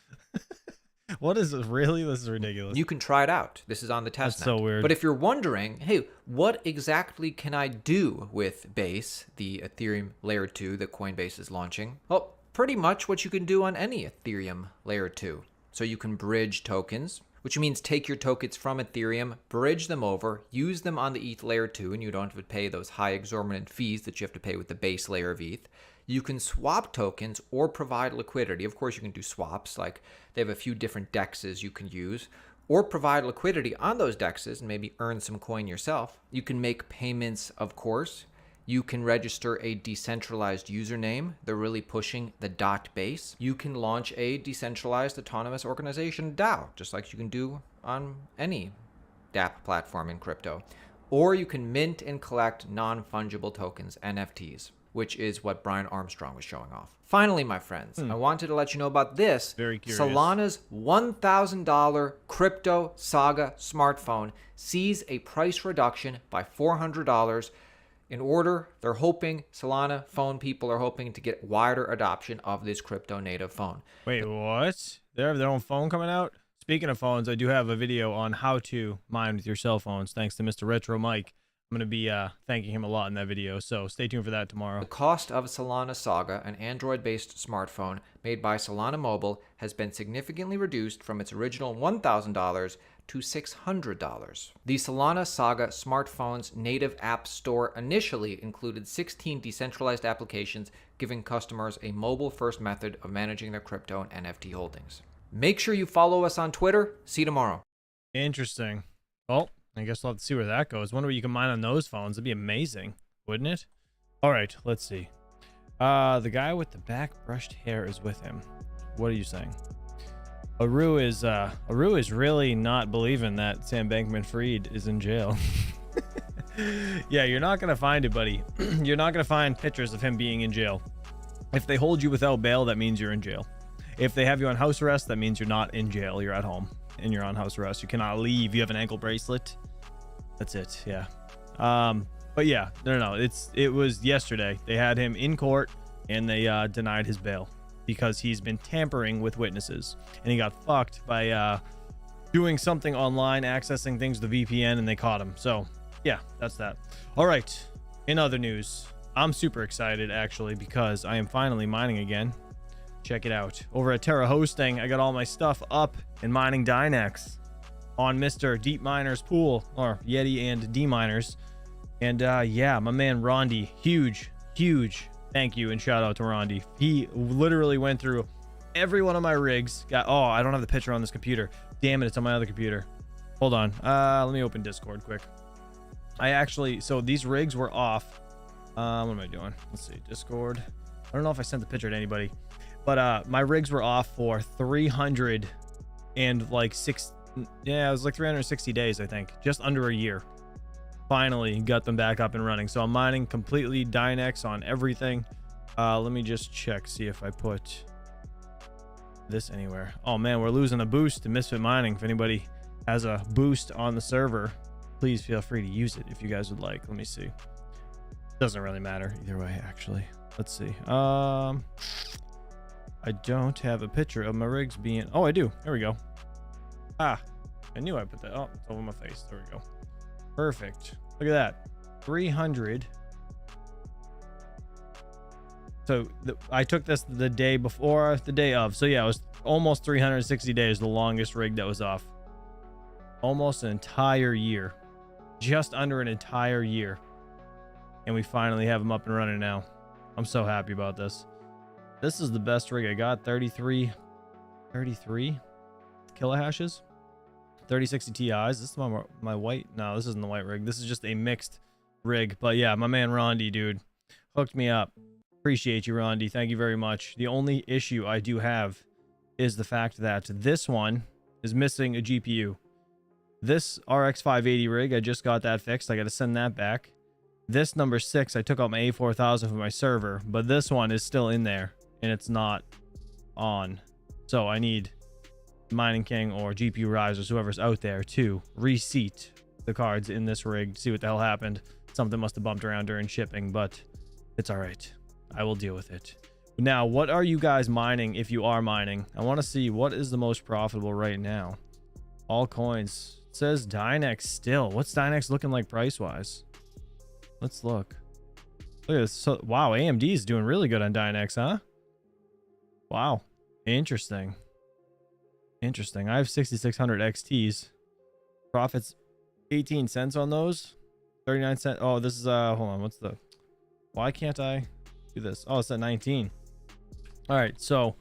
What is this? Really? This is ridiculous. You can try it out. This is on the testnet. That's so weird. But if you're wondering, hey, what exactly can I do with Base, the Ethereum Layer 2 that Coinbase is launching? Well, pretty much what you can do on any Ethereum Layer 2. So you can bridge tokens, which means take your tokens from Ethereum, bridge them over, use them on the ETH Layer 2, and you don't have to pay those high exorbitant fees that you have to pay with the base layer of ETH. You can swap tokens or provide liquidity. Of course, you can do swaps, like they have a few different dexes you can use, or provide liquidity on those dexes and maybe earn some coin yourself. You can make payments, of course. You can register a decentralized username. They're really pushing the base. You can launch a decentralized autonomous organization, DAO, just like you can do on any dApp platform in crypto. Or you can mint and collect non-fungible tokens, NFTs, which is what Brian Armstrong was showing off. Finally, my friends, I wanted to let you know about this. Very curious. Solana's $1,000 crypto saga smartphone sees a price reduction by $400. In order, they're hoping, Solana phone people are hoping to get wider adoption of this crypto native phone. Wait, what? They have their own phone coming out? Speaking of phones, I do have a video on how to mine with your cell phones, thanks to Mr. Retro Mike. I'm going to be thanking him a lot in that video, so stay tuned for that tomorrow. The cost of Solana Saga, an Android-based smartphone made by Solana Mobile, has been significantly reduced from its original $1,000 to $600. The Solana Saga smartphone's native app store initially included 16 decentralized applications, giving customers a mobile-first method of managing their crypto and NFT holdings. Make sure you follow us on Twitter. See you tomorrow. Interesting. Well, I guess we'll have to see where that goes. Wonder what you can mine on those phones. It'd be amazing, wouldn't it? All right, let's see. The guy with the back brushed hair is with him. What are you saying? Aru is really not believing that Sam Bankman-Fried is in jail. Yeah, you're not gonna find it, buddy. You're not gonna find pictures of him being in jail. If they hold you without bail, that means you're in jail. If they have you on house arrest, that means you're not in jail. You're at home and you're on house arrest. You cannot leave. You have an ankle bracelet. That's it. Yeah. But yeah, no. It was yesterday. They had him in court and they denied his bail because he's been tampering with witnesses and he got fucked by doing something online, accessing things with the VPN, and they caught him. So yeah, that's that. All right. In other news, I'm super excited actually because I am finally mining again. Check it out. Over at Terra Hosting, I got all my stuff up and mining Dynex on Mr. Deep Miners Pool, or Yeti and D Miners. And yeah, my man Rondi, huge thank you and shout out to Rondi. He literally went through every one of my rigs. Oh, I don't have the picture on this computer. Damn it, it's on my other computer. Hold on. Let me open Discord quick. So these rigs were off. What am I doing? Let's see, Discord. I don't know if I sent the picture to anybody. But my rigs were off for 360 days, I think. Just under a year. Finally got them back up and running. So I'm mining completely Dynex on everything. Let me just check, see if I put this anywhere. Oh man, we're losing a boost to Misfit Mining. If anybody has a boost on the server, please feel free to use it if you guys would like. Let me see. Doesn't really matter either way, actually. Let's see. I don't have a picture of my rigs being... Oh, I do. There we go. I knew I put that. Oh, it's over my face. There we go. Perfect. Look at that. 300. So I took this the day before, the day of. So yeah, it was almost 360 days, the longest rig that was off. Almost an entire year. Just under an entire year. And we finally have them up and running now. I'm so happy about this. This is the best rig I got. 33 kilohashes. 3060 Ti's. This is my white. No, this isn't the white rig. This is just a mixed rig. But yeah, my man Rondi, dude, hooked me up. Appreciate you, Rondi. Thank you very much. The only issue I do have is the fact that this one is missing a GPU. This RX 580 rig, I just got that fixed. I got to send that back. This number 6, I took out my A4000 from my server, but this one is still in there and it's not on. So I need Mining King or GPU Risers, whoever's out there, to reseat the cards in this rig to see what the hell happened. Something must have bumped around during shipping, but it's all right. I will deal with it. Now, what are you guys mining if you are mining? I want to see what is the most profitable right now. All coins. It says Dynex still. What's Dynex looking like price-wise? Let's look. Look at this. So, wow, AMD is doing really good on Dynex, huh? Wow. Interesting. Interesting. I have 6600 XTs. Profits 18 cents on those. 39 cents. Oh, this is hold on. What's the... Why can't I do this? Oh, it's at 19. All right, so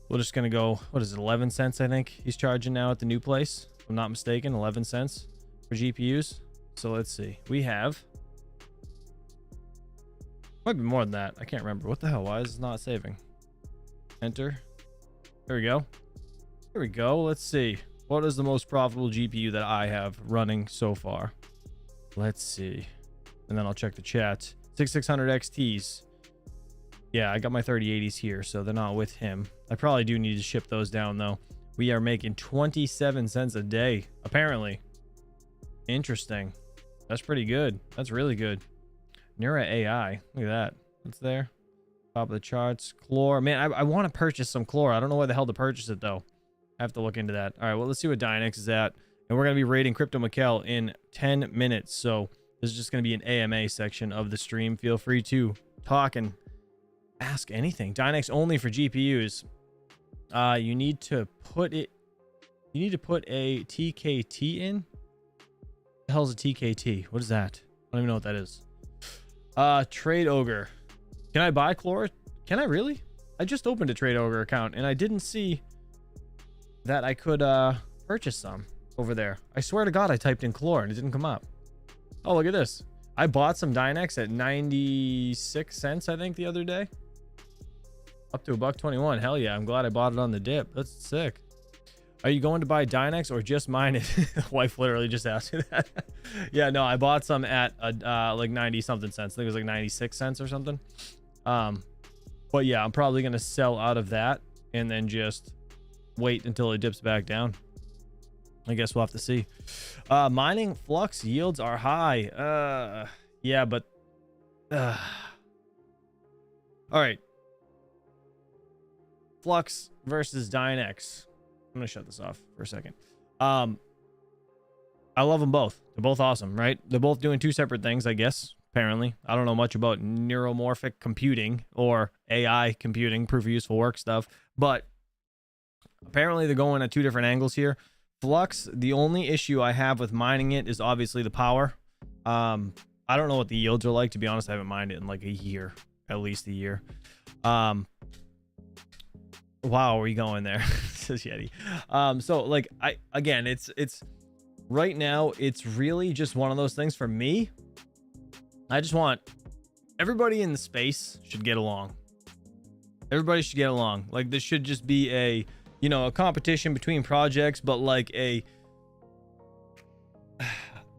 we're just gonna go, what is it, 11 cents I think he's charging now at the new place, if I'm not mistaken. 11 cents for GPUs. So let's see, we have Might be more than that. I can't remember. What the hell? Why is it not saving? Enter. There we go. There we go. Let's see. What is the most profitable GPU that I have running so far? Let's see. And then I'll check the chat. 6600 XTs. Yeah, I got my 3080s here, so they're not with him. I probably do need to ship those down, though. We are making 27 cents a day, apparently. Interesting. That's pretty good. That's really good. Neura AI. Look at that. What's there? Top of the charts. Chlor. Man, I want to purchase some Chlor. I don't know where the hell to purchase it, though. I have to look into that. All right, well, let's see what Dynex is at. And we're going to be rating Crypto Mikkel in 10 minutes. So this is just going to be an AMA section of the stream. Feel free to talk and ask anything. Dynex only for GPUs. You need to put it. You need to put a TKT in. What the hell is a TKT? What is that? I don't even know what that is. Trade Ogre. Can I buy Chlor? Can I really? I just opened a Trade Ogre account and I didn't see that I could purchase some over there. I swear to God, I typed in Chlor and it didn't come up. Oh, look at this. I bought some Dynex at 96 cents, I think, the other day. Up to $1.21. Hell yeah, I'm glad I bought it on the dip. That's sick. Are you going to buy Dynex or just mine it? Wife literally just asked me that. Yeah, no, I bought some at like 90 something cents. I think it was like 96 cents or something. But yeah, I'm probably going to sell out of that and then just wait until it dips back down. I guess we'll have to see. Mining Flux yields are high. Yeah, but all right. Flux versus Dynex. I'm gonna shut this off for a second. I love them both. They're both awesome, right? They're both doing two separate things, I guess. Apparently, I don't know much about neuromorphic computing or AI computing, proof of useful work stuff, but apparently they're going at two different angles here. Flux, the only issue I have with mining it is obviously the power. I don't know what the yields are like, to be honest. I haven't mined it in like a year, at least a year. Wow, are we going there? Says Yeti. So like it's right now, it's really just one of those things for me. I just want everybody in the space should get along. Everybody should get along. Like this should just be a, you know, a competition between projects, but like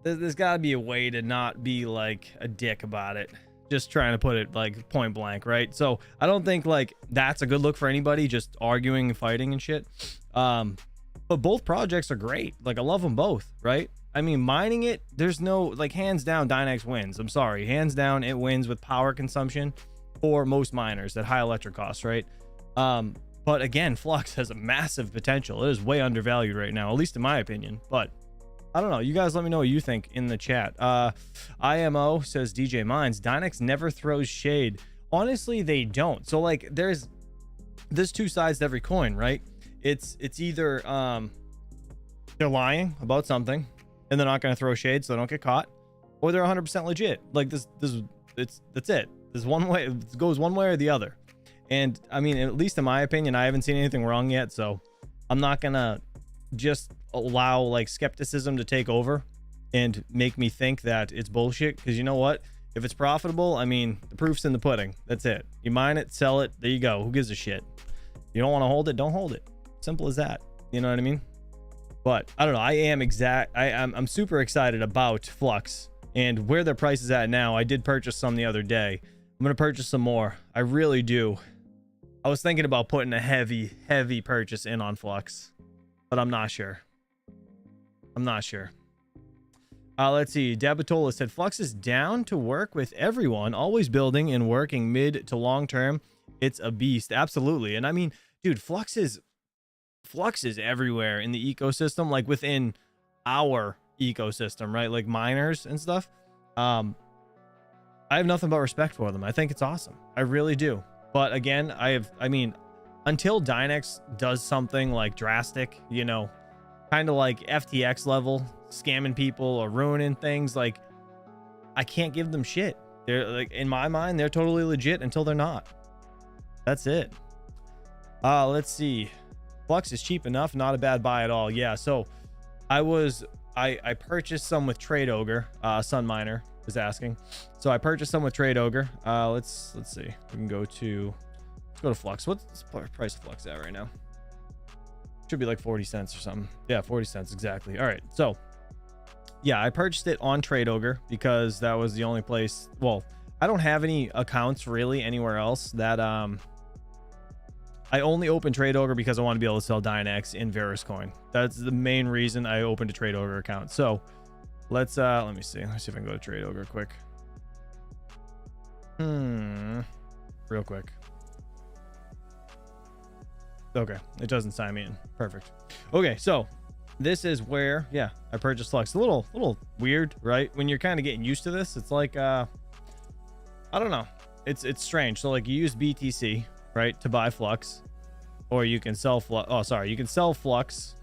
there's got to be a way to not be like a dick about it. Just trying to put it like point blank, right? So I don't think like that's a good look for anybody, just arguing and fighting and shit. But both projects are great. Like I love them both, right? I mean, mining it, there's no like hands down Dynex wins. I'm sorry, hands down it wins with power consumption for most miners at high electric costs, right? But again, Flux has a massive potential. It is way undervalued right now, at least in my opinion. But I don't know. You guys let me know what you think in the chat. IMO says DJ Mines, Dynex never throws shade. Honestly, they don't. So like there's two sides to every coin, right? It's either they're lying about something and they're not going to throw shade so they don't get caught, or they're 100% legit. Like that's it. There's one way, it goes one way or the other. And I mean, at least in my opinion, I haven't seen anything wrong yet, so I'm not gonna just allow like skepticism to take over and make me think that it's bullshit, because you know what, if it's profitable, I mean, the proof's in the pudding. That's it. You mine it, sell it, there you go. Who gives a shit? You don't want to hold it, don't hold it. Simple as that. You know what I mean? But I don't know. I'm super excited about Flux and where their price is at now. I did purchase some the other day. I'm gonna purchase some more. I really do. I was thinking about putting a heavy purchase in on Flux, but I'm not sure. Let's see. Dabatola said Flux is down to work with everyone, always building and working mid to long term. It's a beast. Absolutely. And I mean, dude, Flux is everywhere in the ecosystem, like within our ecosystem, right? Like miners and stuff. I have nothing but respect for them. I think it's awesome. I really do. But again, I mean, until Dynex does something like drastic, you know, kind of like FTX level, scamming people or ruining things, like I can't give them shit. They're like, in my mind, they're totally legit until they're not. That's it. Let's see. Flux is cheap enough, not a bad buy at all. Yeah, so I purchased some with Trade Ogre, Sun Miner, is asking. So I purchased some with Trade Ogre. Let's see. We can go to Flux. What's the price of Flux at right now? Should be like 40 cents or something. Yeah, 40 cents exactly. All right. So yeah, I purchased it on Trade Ogre because that was the only place. Well, I don't have any accounts really anywhere else that I only opened Trade Ogre because I want to be able to sell Dynex in Veriscoin. That's the main reason I opened a Trade Ogre account. So let me see. Let's see if I can go to Trade Ogre quick. Real quick. Okay, it doesn't sign me in. Perfect. Okay, so this is where, yeah, I purchased Flux. A little weird, right? When you're kind of getting used to this, it's like I don't know. It's strange. So like you use BTC, right, to buy Flux, or you can sell Flux. Oh, sorry, you can sell Flux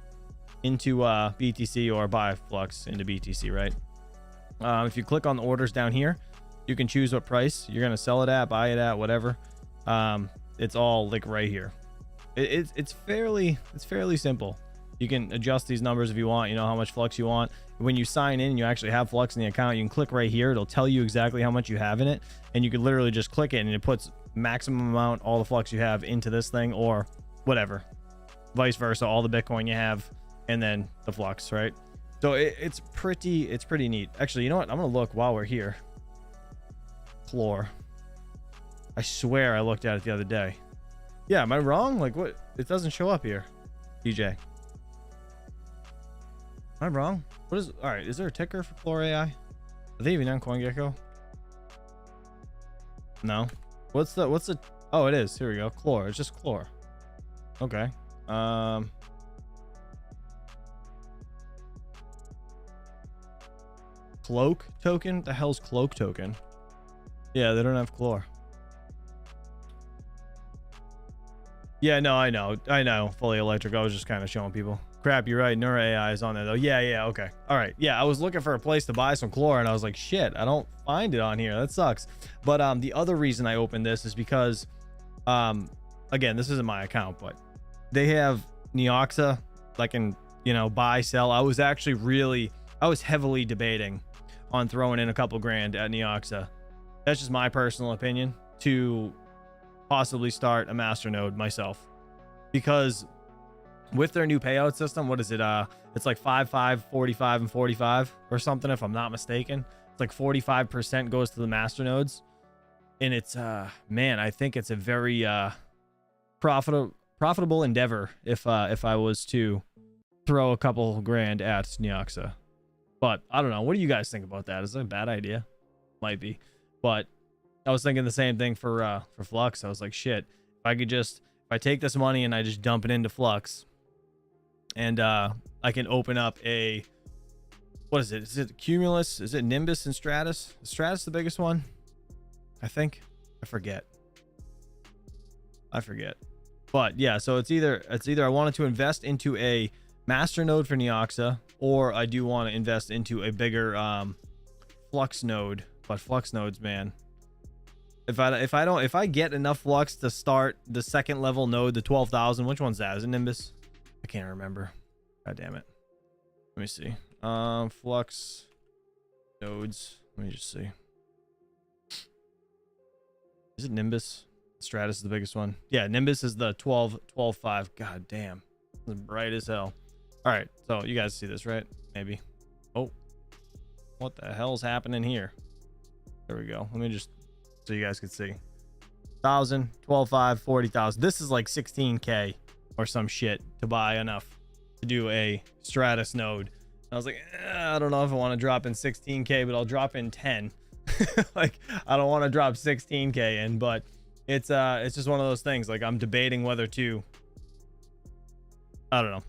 into BTC or buy Flux into BTC, right? If you click on the orders down here, you can choose what price you're gonna sell it at, buy it at, whatever. It's all like right here. It's fairly simple. You can adjust these numbers if you want, you know, how much Flux you want. When you sign in, you actually have Flux in the account. You can click right here. It'll tell you exactly how much you have in it. And you can literally just click it and it puts maximum amount, all the Flux you have into this thing or whatever. Vice versa, all the Bitcoin you have and then the Flux, right? So it's pretty neat. Actually, you know what? I'm going to look while we're here. Chlor. I swear I looked at it the other day. Yeah, am I wrong? Like what? It doesn't show up here. DJ. Am I wrong? What is, all right, is there a ticker for Chlor AI? Are they even on CoinGecko? No. What's the, oh, it is. Here we go. Chlor. It's just Chlor. Okay. Cloak token? What the hell's Cloak token? Yeah, they don't have Chlor. Yeah, no, I know. Fully electric. I was just kind of showing people. Crap, you're right. Neura AI is on there though. Yeah, okay. All right. Yeah, I was looking for a place to buy some Chlor and I was like, shit, I don't find it on here. That sucks. But the other reason I opened this is because again, this isn't my account, but they have Neoxa, like in, you know, buy, sell. I was heavily debating on throwing in a couple grand at Neoxa. That's just my personal opinion to possibly start a masternode myself, because with their new payout system, what is it? It's like 5, 45, and 45 or something, if I'm not mistaken. It's like 45% goes to the masternodes, and it's man, I think it's a very profitable endeavor if I was to throw a couple grand at Neoxa. But I don't know. What do you guys think about that? Is that a bad idea? Might be, but I was thinking the same thing for Flux. I was like, shit, if I take this money and I just dump it into Flux, and I can open up a, what is it? Is it Cumulus? Is it Nimbus and Stratus? Is Stratus the biggest one? I think. I forget. But yeah, so it's either I wanted to invest into a master node for Neoxa, or I do want to invest into a bigger Flux node. But Flux nodes, man. If I get enough Flux to start the second level node, the 12,000, which one's that? Is it Nimbus? I can't remember. God damn it. Let me see. Flux nodes. Let me just see. Is it Nimbus? Stratus is the biggest one. Yeah, Nimbus is the 12.5. God damn. It's bright as hell. All right, so you guys see this, right? Maybe. Oh. What the hell's happening here? There we go. Let me just, so you guys can see. 1,000, 12.5, 40,000. This is like 16K or some shit to buy enough to do a Stratus node. And I was like, I don't know if I want to drop in 16K, but I'll drop in 10. Like, I don't want to drop 16K in, but it's just one of those things. Like, I'm debating whether to, I don't know.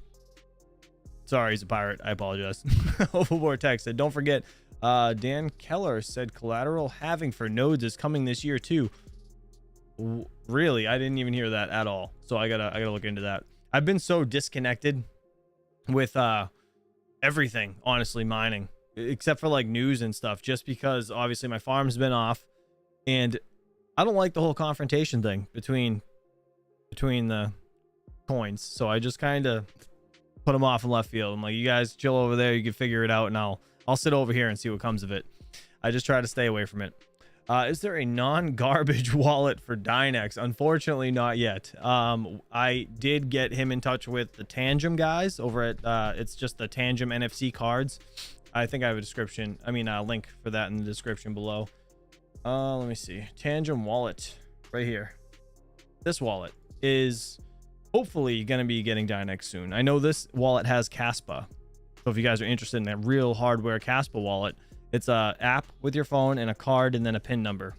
Sorry, he's a pirate. I apologize. Overboard text said, don't forget, Dan Keller said collateral halving for nodes is coming this year too. Really? I didn't even hear that at all. So I gotta look into that. I've been so disconnected with everything, honestly, mining, except for like news and stuff, just because obviously my farm's been off, and I don't like the whole confrontation thing between the coins. So I just kind of put them off in left field. I'm like, you guys chill over there, you can figure it out, and I'll sit over here and see what comes of it. I just try to stay away from it. Is there a non-garbage wallet for Dynex? Unfortunately, not yet. I did get him in touch with the Tangem guys over at, it's just the Tangem NFC cards. I think I have a description. I mean, a link for that in the description below. Let me see. Tangem wallet right here. This wallet is hopefully going to be getting Dynex soon. I know this wallet has Caspa. So if you guys are interested in that real hardware Caspa wallet, it's a app with your phone and a card and then a PIN number.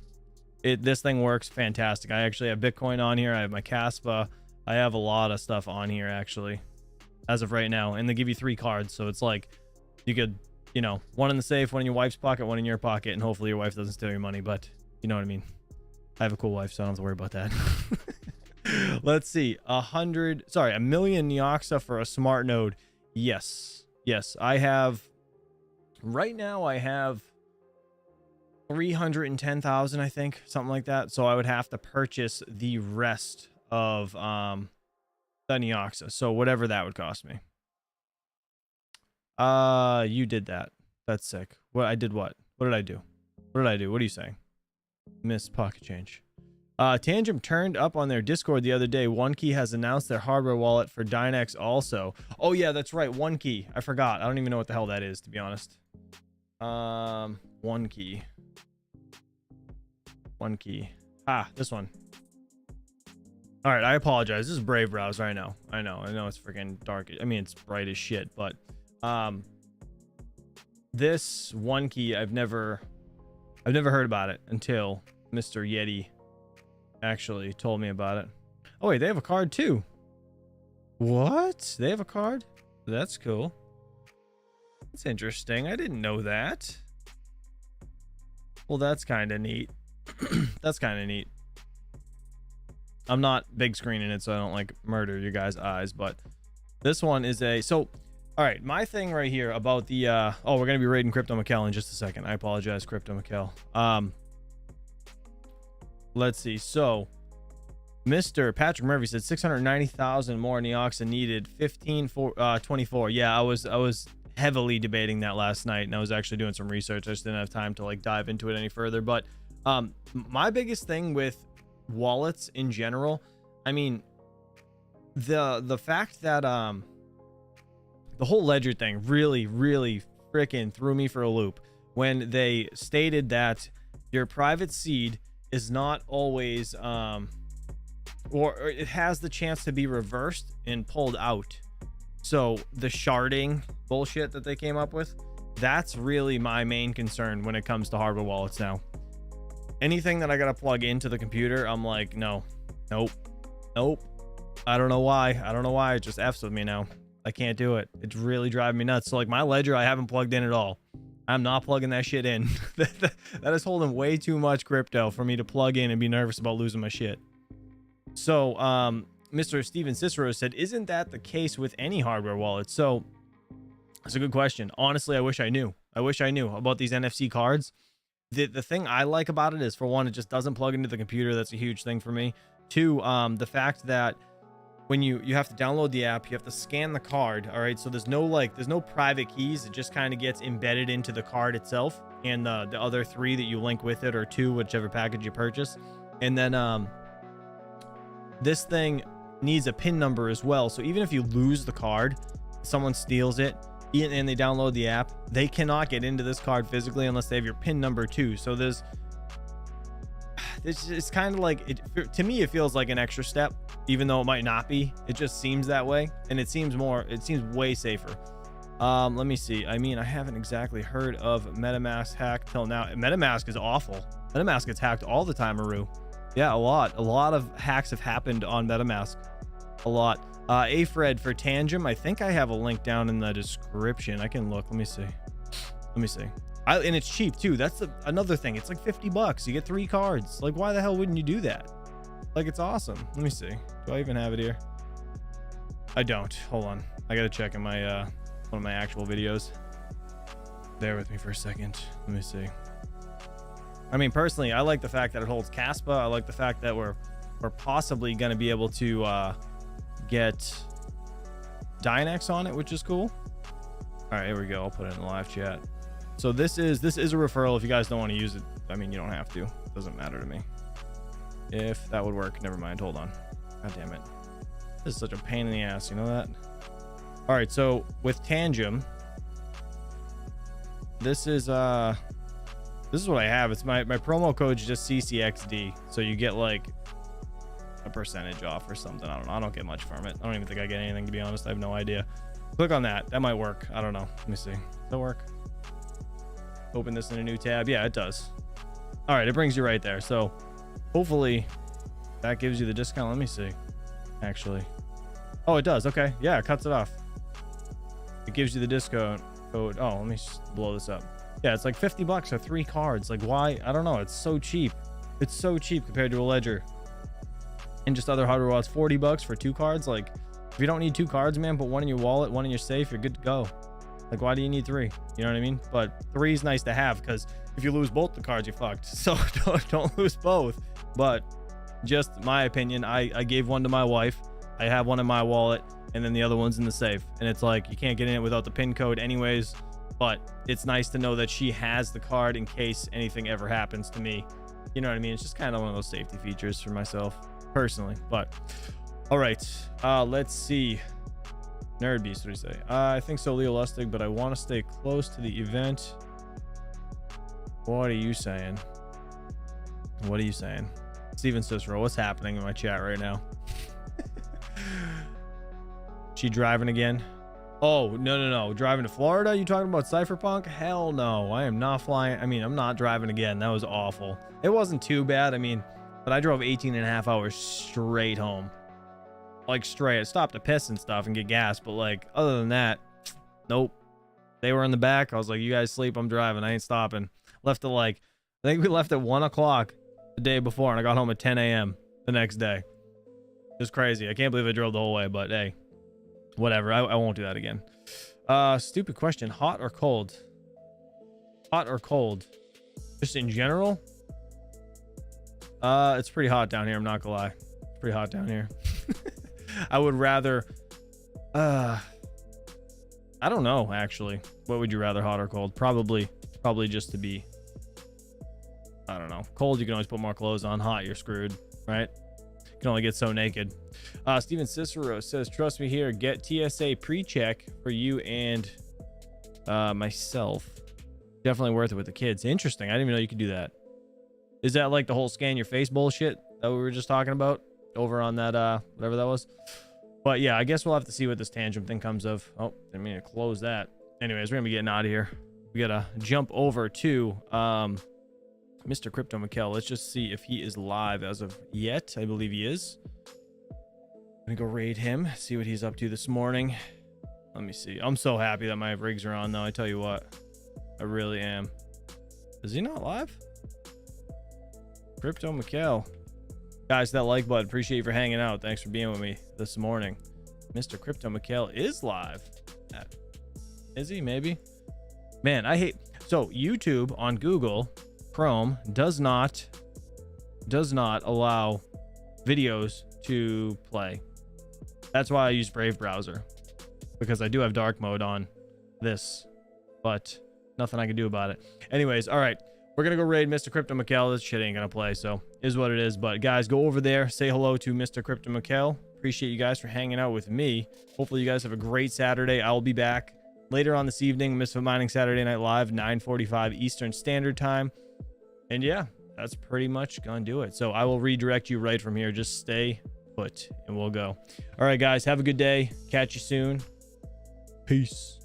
This thing works fantastic. I actually have Bitcoin on here. I have my Caspa. I have a lot of stuff on here actually, as of right now. And they give you 3 cards. So it's like you could, you know, one in the safe, one in your wife's pocket, one in your pocket, and hopefully your wife doesn't steal your money. But you know what I mean. I have a cool wife, so I don't have to worry about that. Let's see. $1 million Neoxa for a smart node. Yes. I have. Right now, I have 310,000, I think, something like that. So I would have to purchase the rest of the Neoxa. So whatever that would cost me. You did that. That's sick. What I did? What? What did I do? What did I do? What are you saying? Miss pocket change. Tangem turned up on their Discord the other day. OneKey has announced their hardware wallet for Dynex also. Oh yeah, that's right. OneKey. I forgot. I don't even know what the hell that is, to be honest. OneKey. This one. All right, I apologize. This is Brave Browser. I know it's freaking dark. I mean, it's bright as shit, but this OneKey, I've never heard about it until Mr. Yeti actually told me about it. Oh wait, they have a card too. What? They have a card? That's cool. That's interesting. I didn't know that. Well, that's kind of neat. That's kind of neat. I'm not big screening it, so I don't like murder your guys' eyes, but this one is a... So, all right, my thing right here about the... Oh, we're going to be raiding Crypto Mikkel in just a second. I apologize, Crypto Mikkel. Let's see. So, Mr. Patrick Murphy said 690,000 more Neoxa needed. 24. Yeah, I was heavily debating that last night, and I was actually doing some research. I just didn't have time to like dive into it any further. But my biggest thing with wallets in general, I mean, the fact that the whole Ledger thing really freaking threw me for a loop when they stated that your private seed is not always or it has the chance to be reversed and pulled out. So the sharding bullshit that they came up with, that's really my main concern when it comes to hardware wallets now. Anything that I gotta plug into the computer, I'm like, nope. I don't know why. It just F's with me now. I can't do it. It's really driving me nuts. So like my Ledger, I haven't plugged in at all. I'm not plugging that shit in. That is holding way too much crypto for me to plug in and be nervous about losing my shit. So Mr. Steven Cicero said, isn't that the case with any hardware wallet? So that's a good question. Honestly, I wish I knew about these NFC cards. The thing I like about it is, for one, it just doesn't plug into the computer. That's a huge thing for me. Two, the fact that when you have to download the app, you have to scan the card. All right, so there's no private keys. It just kind of gets embedded into the card itself, and the other 3 that you link with it, or 2, whichever package you purchase. And then this thing needs a PIN number as well. So even if you lose the card, someone steals it, and they download the app, they cannot get into this card physically unless they have your PIN number too. So it's kind of like, to me, it feels like an extra step, even though it might not be. It just seems that way, and it seems way safer. Let me see. I mean, I haven't exactly heard of MetaMask hack till now. MetaMask is awful. MetaMask gets hacked all the time, Aru. Yeah, a lot of hacks have happened on MetaMask. A lot. Afred for Tangem, I think I have a link down in the description. I can look. Let me see. And it's cheap too. That's another thing. It's like $50. You get 3 cards. Like, why the hell wouldn't you do that? Like, it's awesome. Let me see. Do I even have it here? I don't. Hold on. I gotta check in my one of my actual videos. Bear with me for a second. Let me see. I mean, personally, I like the fact that it holds Caspa. I like the fact that we're possibly gonna be able to get Dynex on it, which is cool. All right, here we go. I'll put it in the live chat. So this is a referral. If you guys don't want to use it, I mean, you don't have to. It doesn't matter to me. If that would work. Never mind. Hold on. God damn it. This is such a pain in the ass. You know that? All right. So with Tangem, this is what I have. It's my promo code is just CCXD. So you get like a percentage off or something. I don't know. I don't get much from it. I don't even think I get anything, to be honest. I have no idea. Click on that. That might work. I don't know. Let me see. Does that work? Open this in a new tab. Yeah, it does. All right. It brings you right there. So hopefully that gives you the discount. Let me see. Actually. Oh, it does. Okay. Yeah, it cuts it off. It gives you the discount code. Oh, let me just blow this up. Yeah, it's like $50 for 3 cards. Like, why? I don't know. It's so cheap. It's so cheap compared to a ledger. And just other hardware wallets, $40 for 2 cards. Like, if you don't need 2 cards, man, put one in your wallet, one in your safe, you're good to go. Like, why do you need 3? You know what I mean? But 3 is nice to have, because if you lose both the cards, you're fucked. So don't lose both. But just my opinion, I gave one to my wife. I have one in my wallet, and then the other one's in the safe. And it's like, you can't get in it without the PIN code anyways. But it's nice to know that she has the card in case anything ever happens to me. You know what I mean? It's just kind of one of those safety features for myself personally. But all right, let's see. Nerd Beast, what do you say? I think so, Leo Lustig, but I want to stay close to the event. What are you saying? What are you saying? Steven Cicero, what's happening in my chat right now? She driving again? Oh, no. Driving to Florida? You talking about Cypherpunk? Hell no. I am not flying. I mean, I'm not driving again. That was awful. It wasn't too bad. I mean, but I drove 18 and a half hours straight home. Like, straight. I stopped to piss and stuff and get gas. But, like, other than that, nope. They were in the back. I was like, you guys sleep. I'm driving. I ain't stopping. Left at, like, I think we left at 1 o'clock the day before. And I got home at 10 a.m. the next day. It was crazy. I can't believe I drove the whole way. But, hey. Whatever, I won't do that again. Stupid question. Hot or cold? Hot or cold? Just in general? It's pretty hot down here. I'm not gonna lie. It's pretty hot down here. I would rather... I don't know, actually. What would you rather, hot or cold? Probably just to be... I don't know. Cold, you can always put more clothes on. Hot, you're screwed, right? You can only get so naked. Steven Cicero says, trust me here, get TSA pre-check for you and myself. Definitely worth it with the kids. Interesting. I didn't even know you could do that. Is that like the whole scan your face bullshit that we were just talking about over on that, whatever that was? But yeah, I guess we'll have to see what this Tangem thing comes of. Oh, didn't mean to close that. Anyways, we're gonna be getting out of here. We gotta jump over to Mr. Crypto Mikkel. Let's just see if he is live as of yet. I believe he is. I'm gonna go raid him, see what he's up to this morning. Let me see. I'm so happy that my rigs are on, though. I tell you what, I really am. Is he not live? Crypto Mikkel. Guys, that like button. Appreciate you for hanging out. Thanks for being with me this morning. Mr. Crypto Mikkel is live. Is he? Maybe. Man, I hate... So, YouTube on Google Chrome does not allow videos to play. That's why I use Brave browser, because I do have dark mode on this, but nothing I can do about it. Anyways, all right, we're gonna go raid Mr. Crypto Mikkel. This shit ain't gonna play, so is what it is. But guys, go over there, say hello to Mr. Crypto Mikkel. Appreciate you guys for hanging out with me. Hopefully you guys have a great Saturday. I'll be back later on this evening, Misfit Mining Saturday Night Live, 9:45 Eastern Standard Time. And yeah, that's pretty much gonna do it. So I will redirect you right from here. Just stay put and we'll go. All right, guys, have a good day. Catch you soon. Peace.